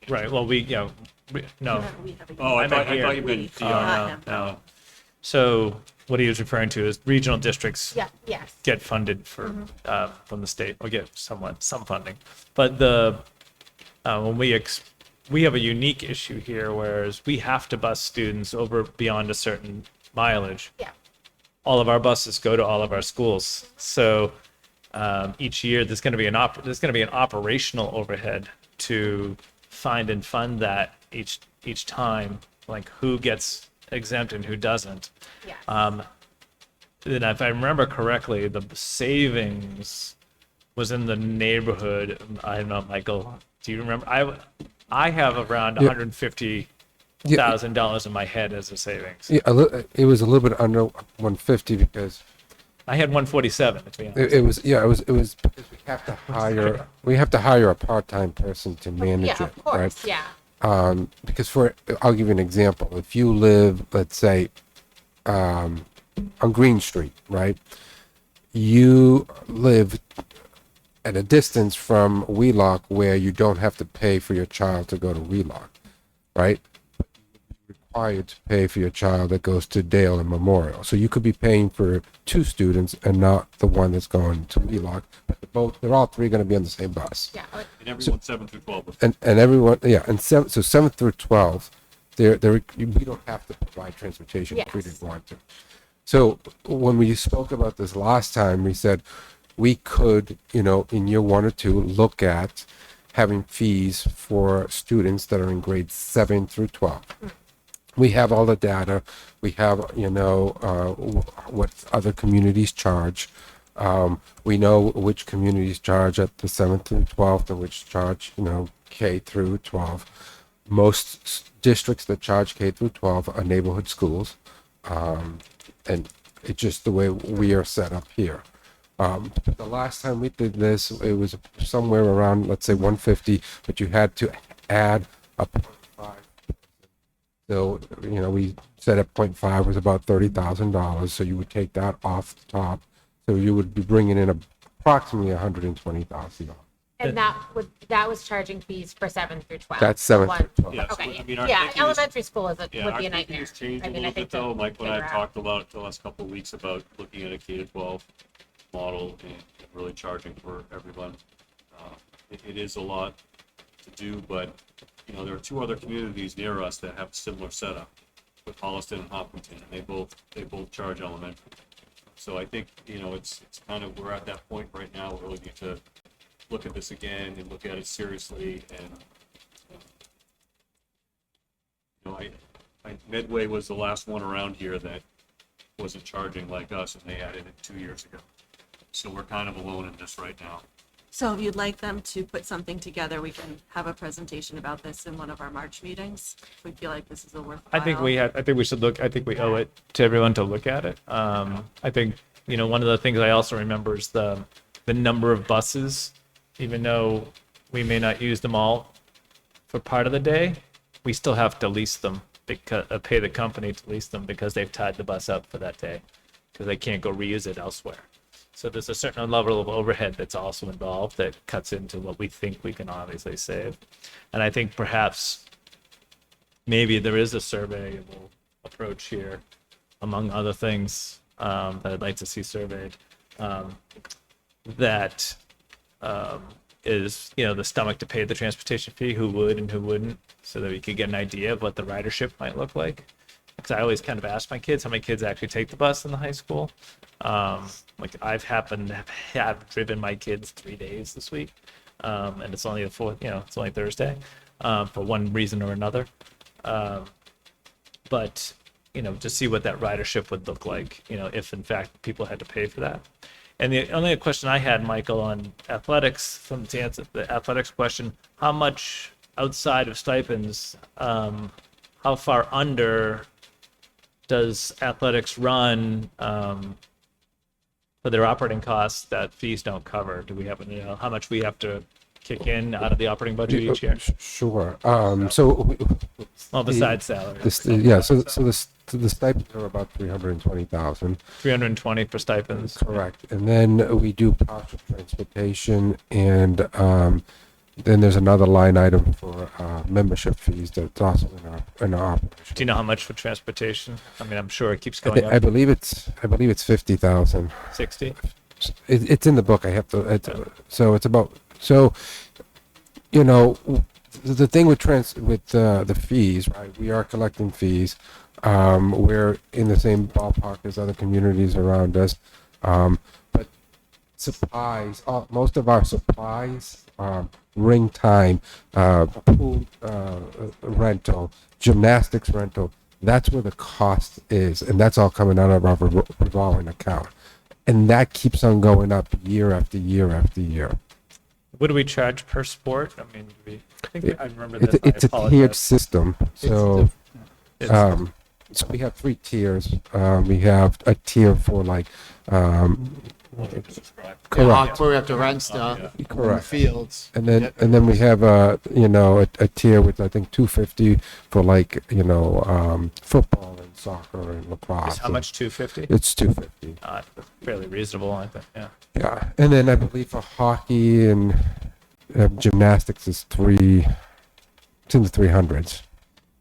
right, well, no. Oh, I meant thought here. you meant Oh, DR. no. So what he was referring to is regional districts Yeah, yes. get funded for, Mhm. from the state, or get some funding. But when we have a unique issue here, whereas we have to bus students over beyond a certain mileage. Yeah. All of our buses go to all of our schools. So each year there's going to be an operational overhead to find and fund that each time, like who gets exempt and who doesn't. Yes. Then if I remember correctly, the savings was in the neighborhood. I don't know, Michael. Do you remember? I have around Yeah. $150,000 in my head as a savings. Yeah, it was a little bit under 150 because I had 147 to be honest. it was because we have to hire a part-time person to manage Yeah, it, of course, right? yeah. Because I'll give you an example. If you live, let's say, on Green Street, right? You live at a distance from Wheelock where you don't have to pay for your child to go to Wheelock, right? But you're required to pay for your child that goes to Dale and Memorial. So you could be paying for 2 students and not the one that's going to Wheelock. But they're all 3 going to be on the same bus. Yeah. And everyone 7 through 12. And everyone, yeah, and 7 through 12, we don't have to provide transportation if we Yes. didn't want to. So when we spoke about this last time, we said we could, in year 1 or 2, look at having fees for students that are in grades 7 through 12. We have all the data. We have, what other communities charge. We know which communities charge at the 7th through 12th and which charge, K through 12. Most districts that charge K through 12 are neighborhood schools. And it's just the way we are set up here. The last time we did this, it was somewhere around, let's say 150, but you had to add a 0.5. So, we set up 0.5 was about $30,000. So you would take that off the top. So you would be bringing in approximately $120,000. And that was charging fees for 7 through 12. That's 7 One- through 12. Yeah, so, Okay. I mean, our Yeah, thinking elementary school would our be a thinking nightmare. has changed I a mean, little I think bit though. to Mike and I figure out. talked about the last couple of weeks about looking at a K-12 model and really charging for everyone. It is a lot to do, but there are 2 other communities near us that have a similar setup with Holliston and Hopkinton, and they both charge elementary. So I think it's kind of, we're at that point right now where we need to look at this again and look at it seriously. And Medway was the last one around here that wasn't charging like us, and they added it 2 years ago. So we're kind of alone in this right now. So if you'd like them to put something together, we can have a presentation about this in one of our March meetings. If we feel like this is a worthwhile. I think we owe it to everyone to look at it. I think, one of the things I also remember is the number of buses, even though we may not use them all for part of the day, we still have to lease them because pay the company to lease them because they've tied the bus up for that day because they can't go reuse it elsewhere. So there's a certain level of overhead that's also involved that cuts into what we think we can obviously save. And I think perhaps maybe there is a surveyable approach here, among other things that I'd like to see surveyed, that is, the stomach to pay the transportation fee, who would and who wouldn't, so that we could get an idea of what the ridership might look like. Because I always kind of ask my kids how many kids actually take the bus in the high school. Like I've happened to have driven my kids 3 days this week, and it's only it's only Thursday, for one reason or another. But to see what that ridership would look like, if in fact people had to pay for that. And the only question I had, Michael, on athletics, to answer the athletics question, how much outside of stipends, how far under does athletics run for their operating costs that fees don't cover? Do we happen to know how much we have to kick in out of the operating budget each year? Sure. Well, besides salary. So So the stipends are about 320,000. 320 for stipends. Correct. And then we do partial transportation, and then there's another line item for membership fees that's also in our operation. Do you know how much for transportation? I mean, I'm sure it keeps I, going thi- up. I believe it's 50,000. 60? It's in the book. I have to. So it's about. So, the thing with the fees, right? We are collecting fees. We're in the same ballpark as other communities around us, but supplies. Most of our supplies, ring time, pool rental, gymnastics rental. That's where the cost is, and that's all coming out of our revolving account. And that keeps on going up year after year after year. What do we charge per sport? I mean, I think I remember this. It's a tiered system. So, It's- so we have 3 tiers. We have a tier for like, correct. Where we have to rent stuff. in the Correct. fields. And then we have a tier with I think 250 for like football and soccer and lacrosse. Is how much, 250? It's 250. Fairly reasonable, I think, yeah. Yeah, and then I believe for hockey and gymnastics is it's in the 300s.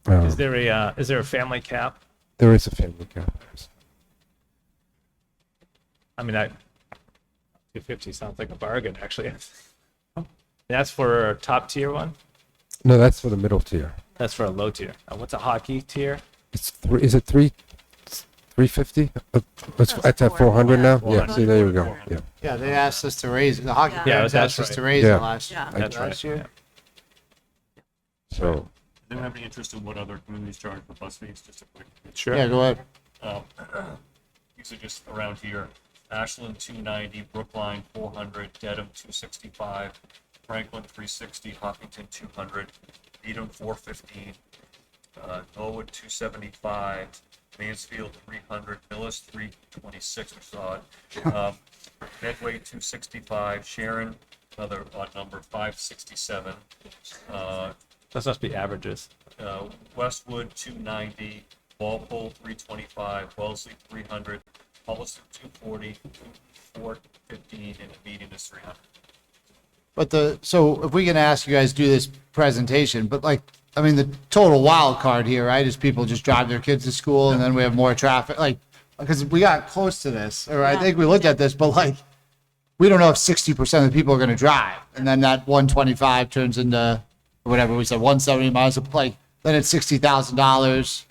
Is there a family cap? There is a family cap. I mean, 250 sounds like a bargain, actually. That's for a top tier one? No, that's for the middle tier. That's for a low tier. What's a hockey tier? Is it 350? It's at 400 now. Yeah. See, there you go. Yeah. Yeah, they asked us to raise it. The hockey Yeah, parents that's asked us right. to raise Yeah. it last That's right. last year. yeah. So. Does anyone have any interest in what other communities charge for bus fees? Just a quick. Sure. Yeah, go ahead. These are just around here. Ashland 290, Brookline 400, Dedham 265, Franklin 360, Hopkinton 200, Needham 415, Norwood 275, Mansfield 300, Millis 326, which is odd. Medway 265, Sharon, another odd number, 567. Those must be averages. Westwood 290, Walpole 325, Wellesley 300, Holliston 240, 415, and the median is 300. But so if we can ask you guys to do this presentation, but like, I mean, the total wild card here, right, is people just drive their kids to school and then we have more traffic, like, because we got close to this, or I think we looked at this, but like, we don't know if 60% of the people are going to drive. And then that 125 turns into whatever we said, 170 miles, like, then it's $60,000.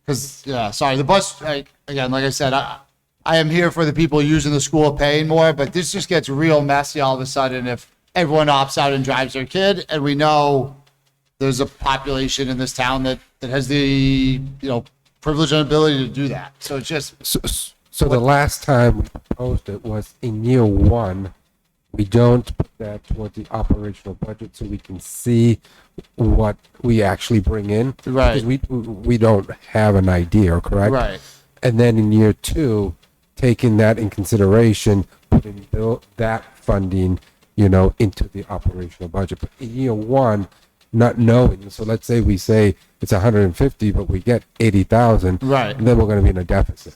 Because, yeah, sorry, the bus, again, like I said, I am here for the people using the school paying more, but this just gets real messy all of a sudden if everyone opts out and drives their kid, and we know there's a population in this town that has the privilege and ability to do that. So it's just So the last time we proposed it was in year 1. We don't put that toward the operational budget so we can see what we actually bring in. Right. Because we don't have an idea, correct? Right. And then in year 2, taking that in consideration, putting that funding, into the operational budget. But in year 1, not knowing, so let's say we say it's 150, but we get 80,000. Right. And then we're going to be in a deficit.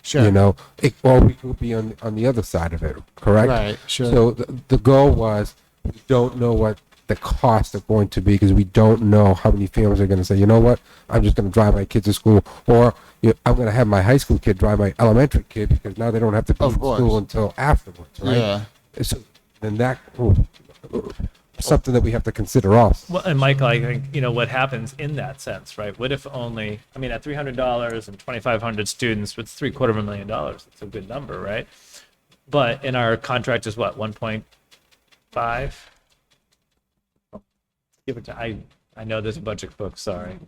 Sure. Or we could be on the other side of it, correct? Right, sure. So the goal was, we don't know what the costs are going to be because we don't know how many families are going to say, you know what, I'm just going to drive my kids to school, or I'm going to have my high school kid drive my elementary kid because now they don't have to be in school until afterwards, right? Yeah. So then that something that we have to consider also. Well, and Michael, I think, what happens in that sense, right? What if only, at $300 and 2,500 students, it's $750,000. It's a good number, right? But in our contract is what, 1.5? Give it to, I know there's a budget book, sorry.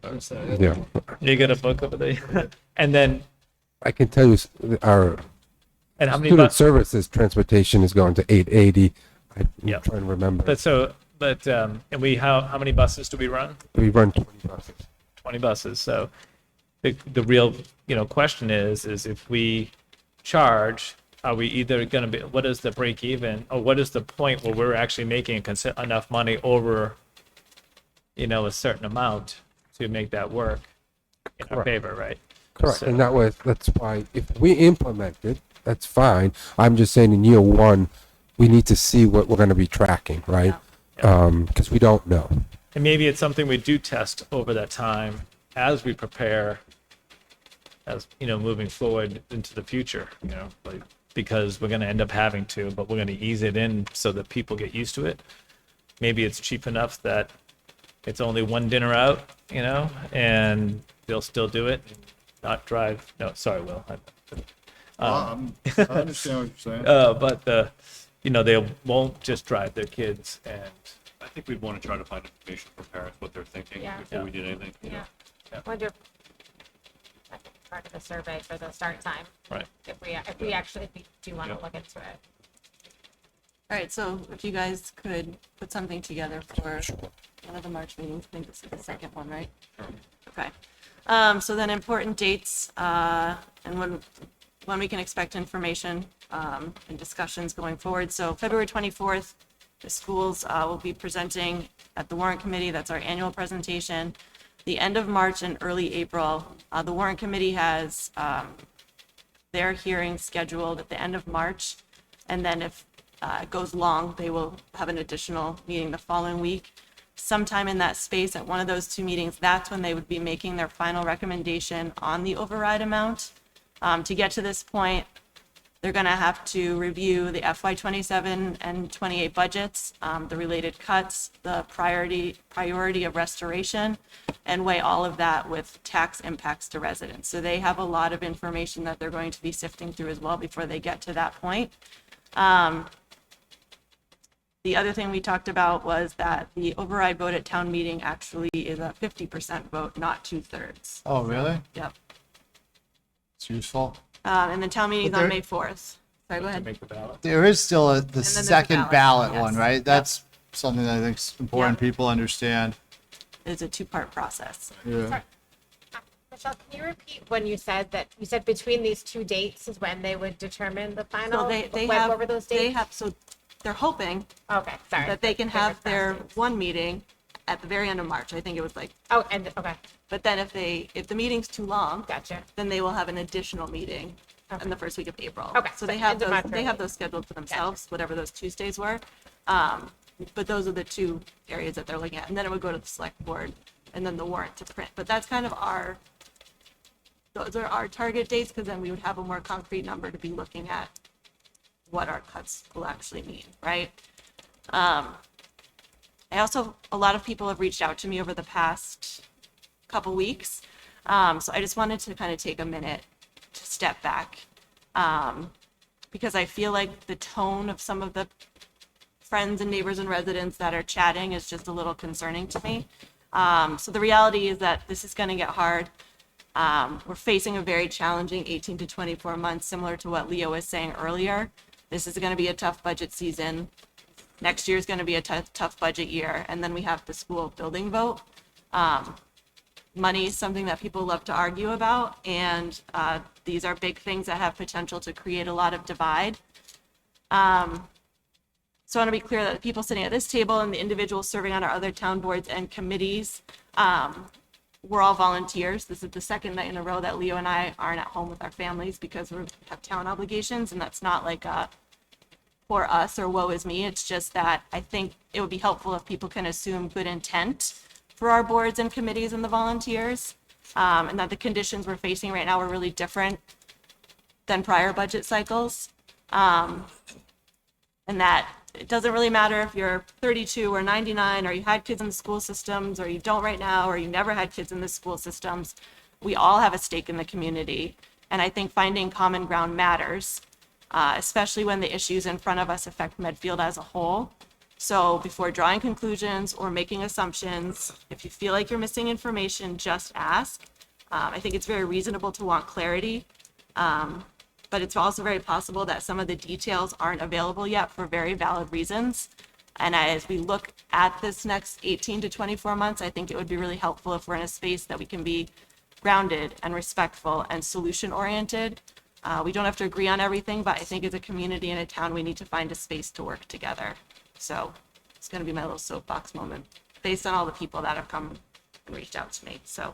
Yeah. You get a book over there? And then, I can tell you our and how many student services transportation is going to 880. I'm Yeah. trying to remember. and we, how many buses do we run? We run 20 buses. 20 buses. So the real, question is if we charge, are we either going to be, what is the break even, or what is the point where we're actually making enough money over, a certain amount to make that work in our Correct. favor, right? Correct, So- and that's why if we implement it, that's fine. I'm just saying in year one, we need to see what we're gonna be tracking, right? Because we don't know. And maybe it's something we do test over that time as we prepare, as, moving forward into the future, like, because we're going to end up having to, but we're going to ease it in so that people get used to it. Maybe it's cheap enough that it's only one dinner out, and they'll still do it, not drive. No, sorry, Will. I understand what you're saying. But they won't just drive their kids, and I think we'd want to try to find information for parents, what they're thinking Yeah. before we did anything. Yeah. Wonder if that's part of the survey for the start time. Right. If we do want to look into it. All right, so if you guys could put something together for one of the March meetings, I think this is the second one, right? Okay. So then important dates, and when we can expect information, and discussions going forward. So February 24th, the schools will be presenting at the warrant committee. That's our annual presentation. The end of March and early April, the warrant committee has their hearing scheduled at the end of March. And then if it goes long, they will have an additional meeting the following week. Sometime in that space at one of those two meetings, that's when they would be making their final recommendation on the override amount. To get to this point, they're going to have to review the FY27 and 28 budgets, the related cuts, the priority of restoration, and weigh all of that with tax impacts to residents. So they have a lot of information that they're going to be sifting through as well before they get to that point. The other thing we talked about was that the override vote at town meeting actually is a 50% vote, not 2/3. Oh, really? Yep. It's useful. And the town meeting is But on there- May 4th. Sorry, go ahead. Make the ballot. There is still the there's a second ballot, ballot one, yes. right? Yep. That's something that I think is important people understand. It's a two-part process. Yeah. Michelle, can you repeat when you said between these two dates is when they would determine the final? So they When- have, what were those dates? so they're hoping Okay, sorry. that they can Fingers have their crossed. one meeting at the very end of March. I think it was like, Oh, and okay, but then if the meeting's too long, gotcha. then they will have an additional meeting Okay. in the first week of April. Okay, So so they have end of March, they have early. those scheduled for themselves, whatever those Tuesdays were. But those are the two areas that they're looking at. And then it would go to the select board and then the warrant to print. But that's kind of those are our target dates, because then we would have a more concrete number to be looking at what our cuts will actually mean, right? A lot of people have reached out to me over the past couple weeks. So I just wanted to kind of take a minute to step back, because I feel like the tone of some of the friends and neighbors and residents that are chatting is just a little concerning to me. So the reality is that this is going to get hard. We're facing a very challenging 18 to 24 months, similar to what Leo was saying earlier. This is going to be a tough budget season. Next year is going to be a tough budget year. And then we have the school building vote. Money is something that people love to argue about. And these are big things that have potential to create a lot of divide. So I want to be clear that the people sitting at this table and the individuals serving on our other town boards and committees, we're all volunteers. This is the second night in a row that Leo and I aren't at home with our families because we have town obligations, and that's not like for us or woe is me. It's just that I think it would be helpful if people can assume good intent for our boards and committees and the volunteers, and that the conditions we're facing right now are really different than prior budget cycles, and that it doesn't really matter if you're 32 or 99 or you had kids in the school systems or you don't right now or you never had kids in the school systems. We all have a stake in the community. And I think finding common ground matters, especially when the issues in front of us affect Medfield as a whole. So before drawing conclusions or making assumptions, if you feel like you're missing information, just ask. I think it's very reasonable to want clarity. But it's also very possible that some of the details aren't available yet for very valid reasons. And as we look at this next 18 to 24 months, I think it would be really helpful if we're in a space that we can be grounded and respectful and solution-oriented. We don't have to agree on everything, but I think as a community and a town, we need to find a space to work together. So it's going to be my little soapbox moment based on all the people that have come and reached out to me. So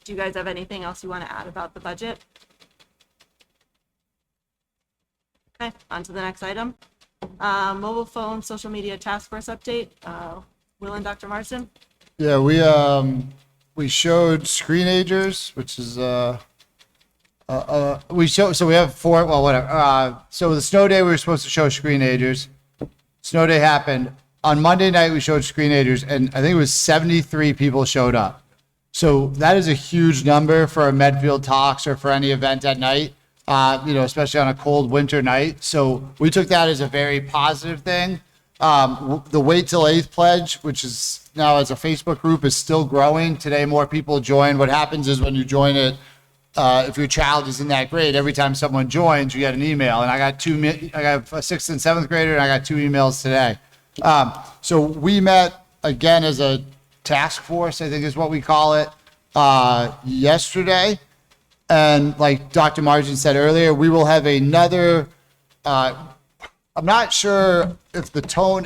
Do you guys have anything else you want to add about the budget? Okay, on to the next item. Mobile phone social media task force update. Will and Dr. Marsden? Yeah, we showed screenagers, which is so we have four, well, whatever. So the snow day we were supposed to show screenagers. Snow day happened on Monday night. We showed screenagers, and I think it was 73 people showed up. So that is a huge number for a Medfield Talks or for any event at night. Especially on a cold winter night. So we took that as a very positive thing. The Wait Till 8th pledge, which is now as a Facebook group, is still growing. Today, more people join. What happens is when you join it, if your child is in that grade, every time someone joins, you get an email. And I got a 6th and 7th grader, and I got 2 emails today. So we met again as a task force, I think is what we call it, yesterday. And like Dr. Marsden said earlier, we will have another, I'm not sure if it's going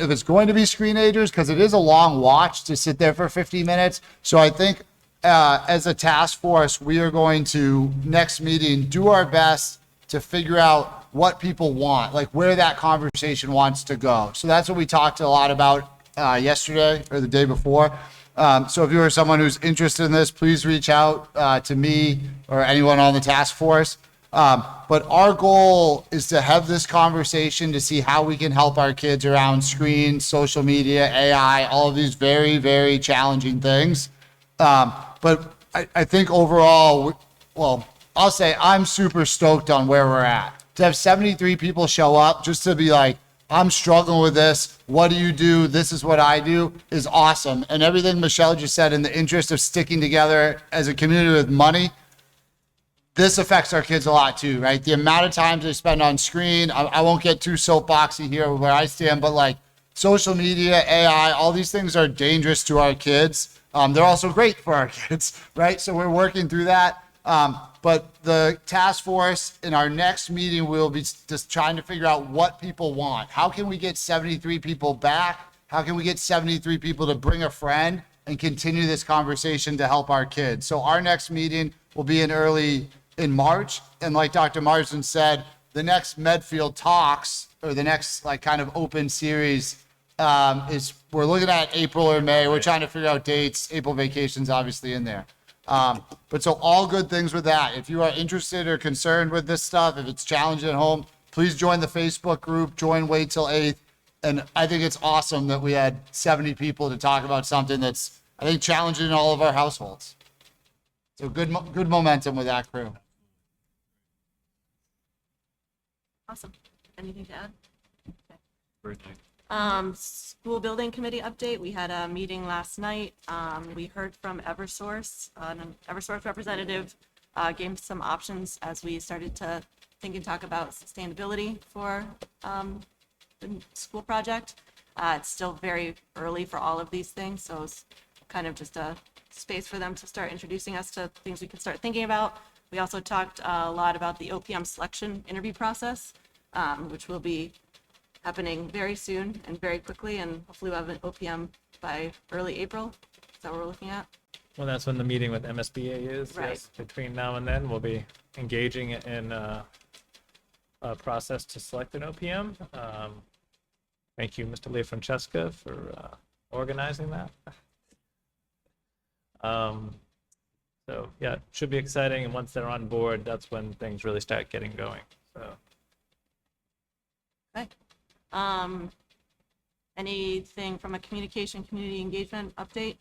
to be screenagers, because it is a long watch to sit there for 50 minutes. So I think as a task force, we are going to, next meeting, do our best to figure out what people want, like where that conversation wants to go. So that's what we talked a lot about yesterday or the day before. So if you are someone who's interested in this, please reach out to me or anyone on the task force. But our goal is to have this conversation to see how we can help our kids around screens, social media, AI, all of these very, very challenging things. But I think overall, well, I'll say I'm super stoked on where we're at. To have 73 people show up just to be like, I'm struggling with this. What do you do? This is what I do is awesome. And everything Michelle just said in the interest of sticking together as a community with money, this affects our kids a lot too, right? The amount of time they spend on screen, I won't get too soapboxy here where I stand, but like social media, AI, all these things are dangerous to our kids. They're also great for our kids, right? So we're working through that. But the task force in our next meeting, we'll be just trying to figure out what people want. How can we get 73 people back? How can we get 73 people to bring a friend and continue this conversation to help our kids? So our next meeting will be in March. And like Dr. Marsden said, the next Medfield Talks, or the next like kind of open series, is we're looking at April or May. We're trying to figure out dates. April vacation's obviously in there. But so all good things with that. If you are interested or concerned with this stuff, if it's challenging at home, please join the Facebook group, join Wait Till 8th. And I think it's awesome that we had 70 people to talk about something that's, I think, challenging in all of our households. So good momentum with that crew. Awesome. Anything to add? Great night. School building committee update. We had a meeting last night. We heard from Eversource. An Eversource representative gave some options as we started to think and talk about sustainability for the school project. It's still very early for all of these things, so it's kind of just a space for them to start introducing us to things we can start thinking about. We also talked a lot about the OPM selection interview process, which will be happening very soon and very quickly, and hopefully we'll have an OPM by early April. Is that what we're looking at? Well, that's when the meeting with MSBA is. Right. Yes. Between now and then, we'll be engaging in a process to select an OPM. Thank you, Mr. LeFrancesca, for organizing that. So yeah, it should be exciting. And once they're on board, that's when things really start getting going. So. Okay. Anything from a community engagement update?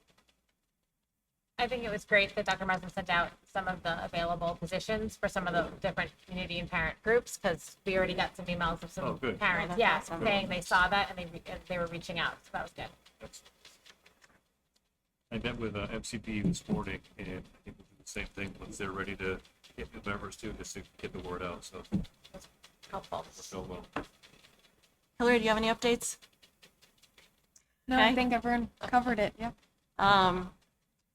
I think it was great that Dr. Marsden sent out some of the available positions for some of the different community and parent groups, because we already got some emails of some parents, saying they saw that and they were reaching out. So that was good. I met with MCP this morning, and I think we'll do the same thing once they're ready to get new members too, just to get the word out. So helpful. So well. Hillary, do you have any updates? No, I think everyone covered it. Yeah.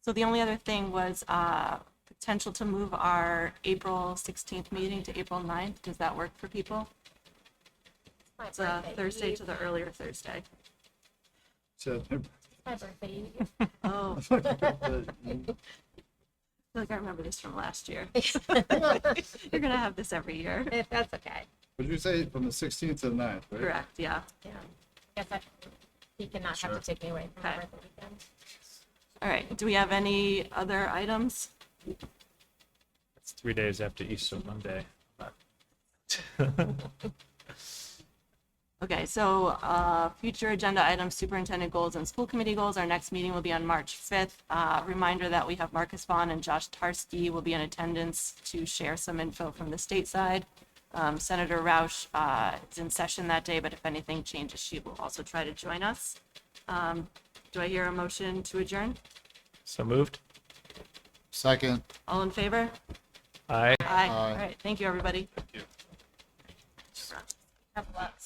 So the only other thing was potential to move our April 16th meeting to April 9th. Does that work for people? It's a Thursday to the earlier Thursday. So My birthday. Oh. feel like I remember this from last year. You're gonna have this every year. That's okay. What did you say, from the 16th to the 9th, right? Correct, yeah. Yeah. Guess he cannot have to take me away from my birthday weekend. All right, do we have any other items? It's 3 days after Easter Monday. Okay, so future agenda items, superintendent goals and school committee goals. Our next meeting will be on March 5th. Reminder that we have Marcus Vaughn and Josh Tarski will be in attendance to share some info from the state side. Senator Roush is in session that day, but if anything changes, she will also try to join us. Do I hear a motion to adjourn? So moved. Second. All in favor? Aye. Aye. All right, thank you, everybody. Thank you. Have a lot.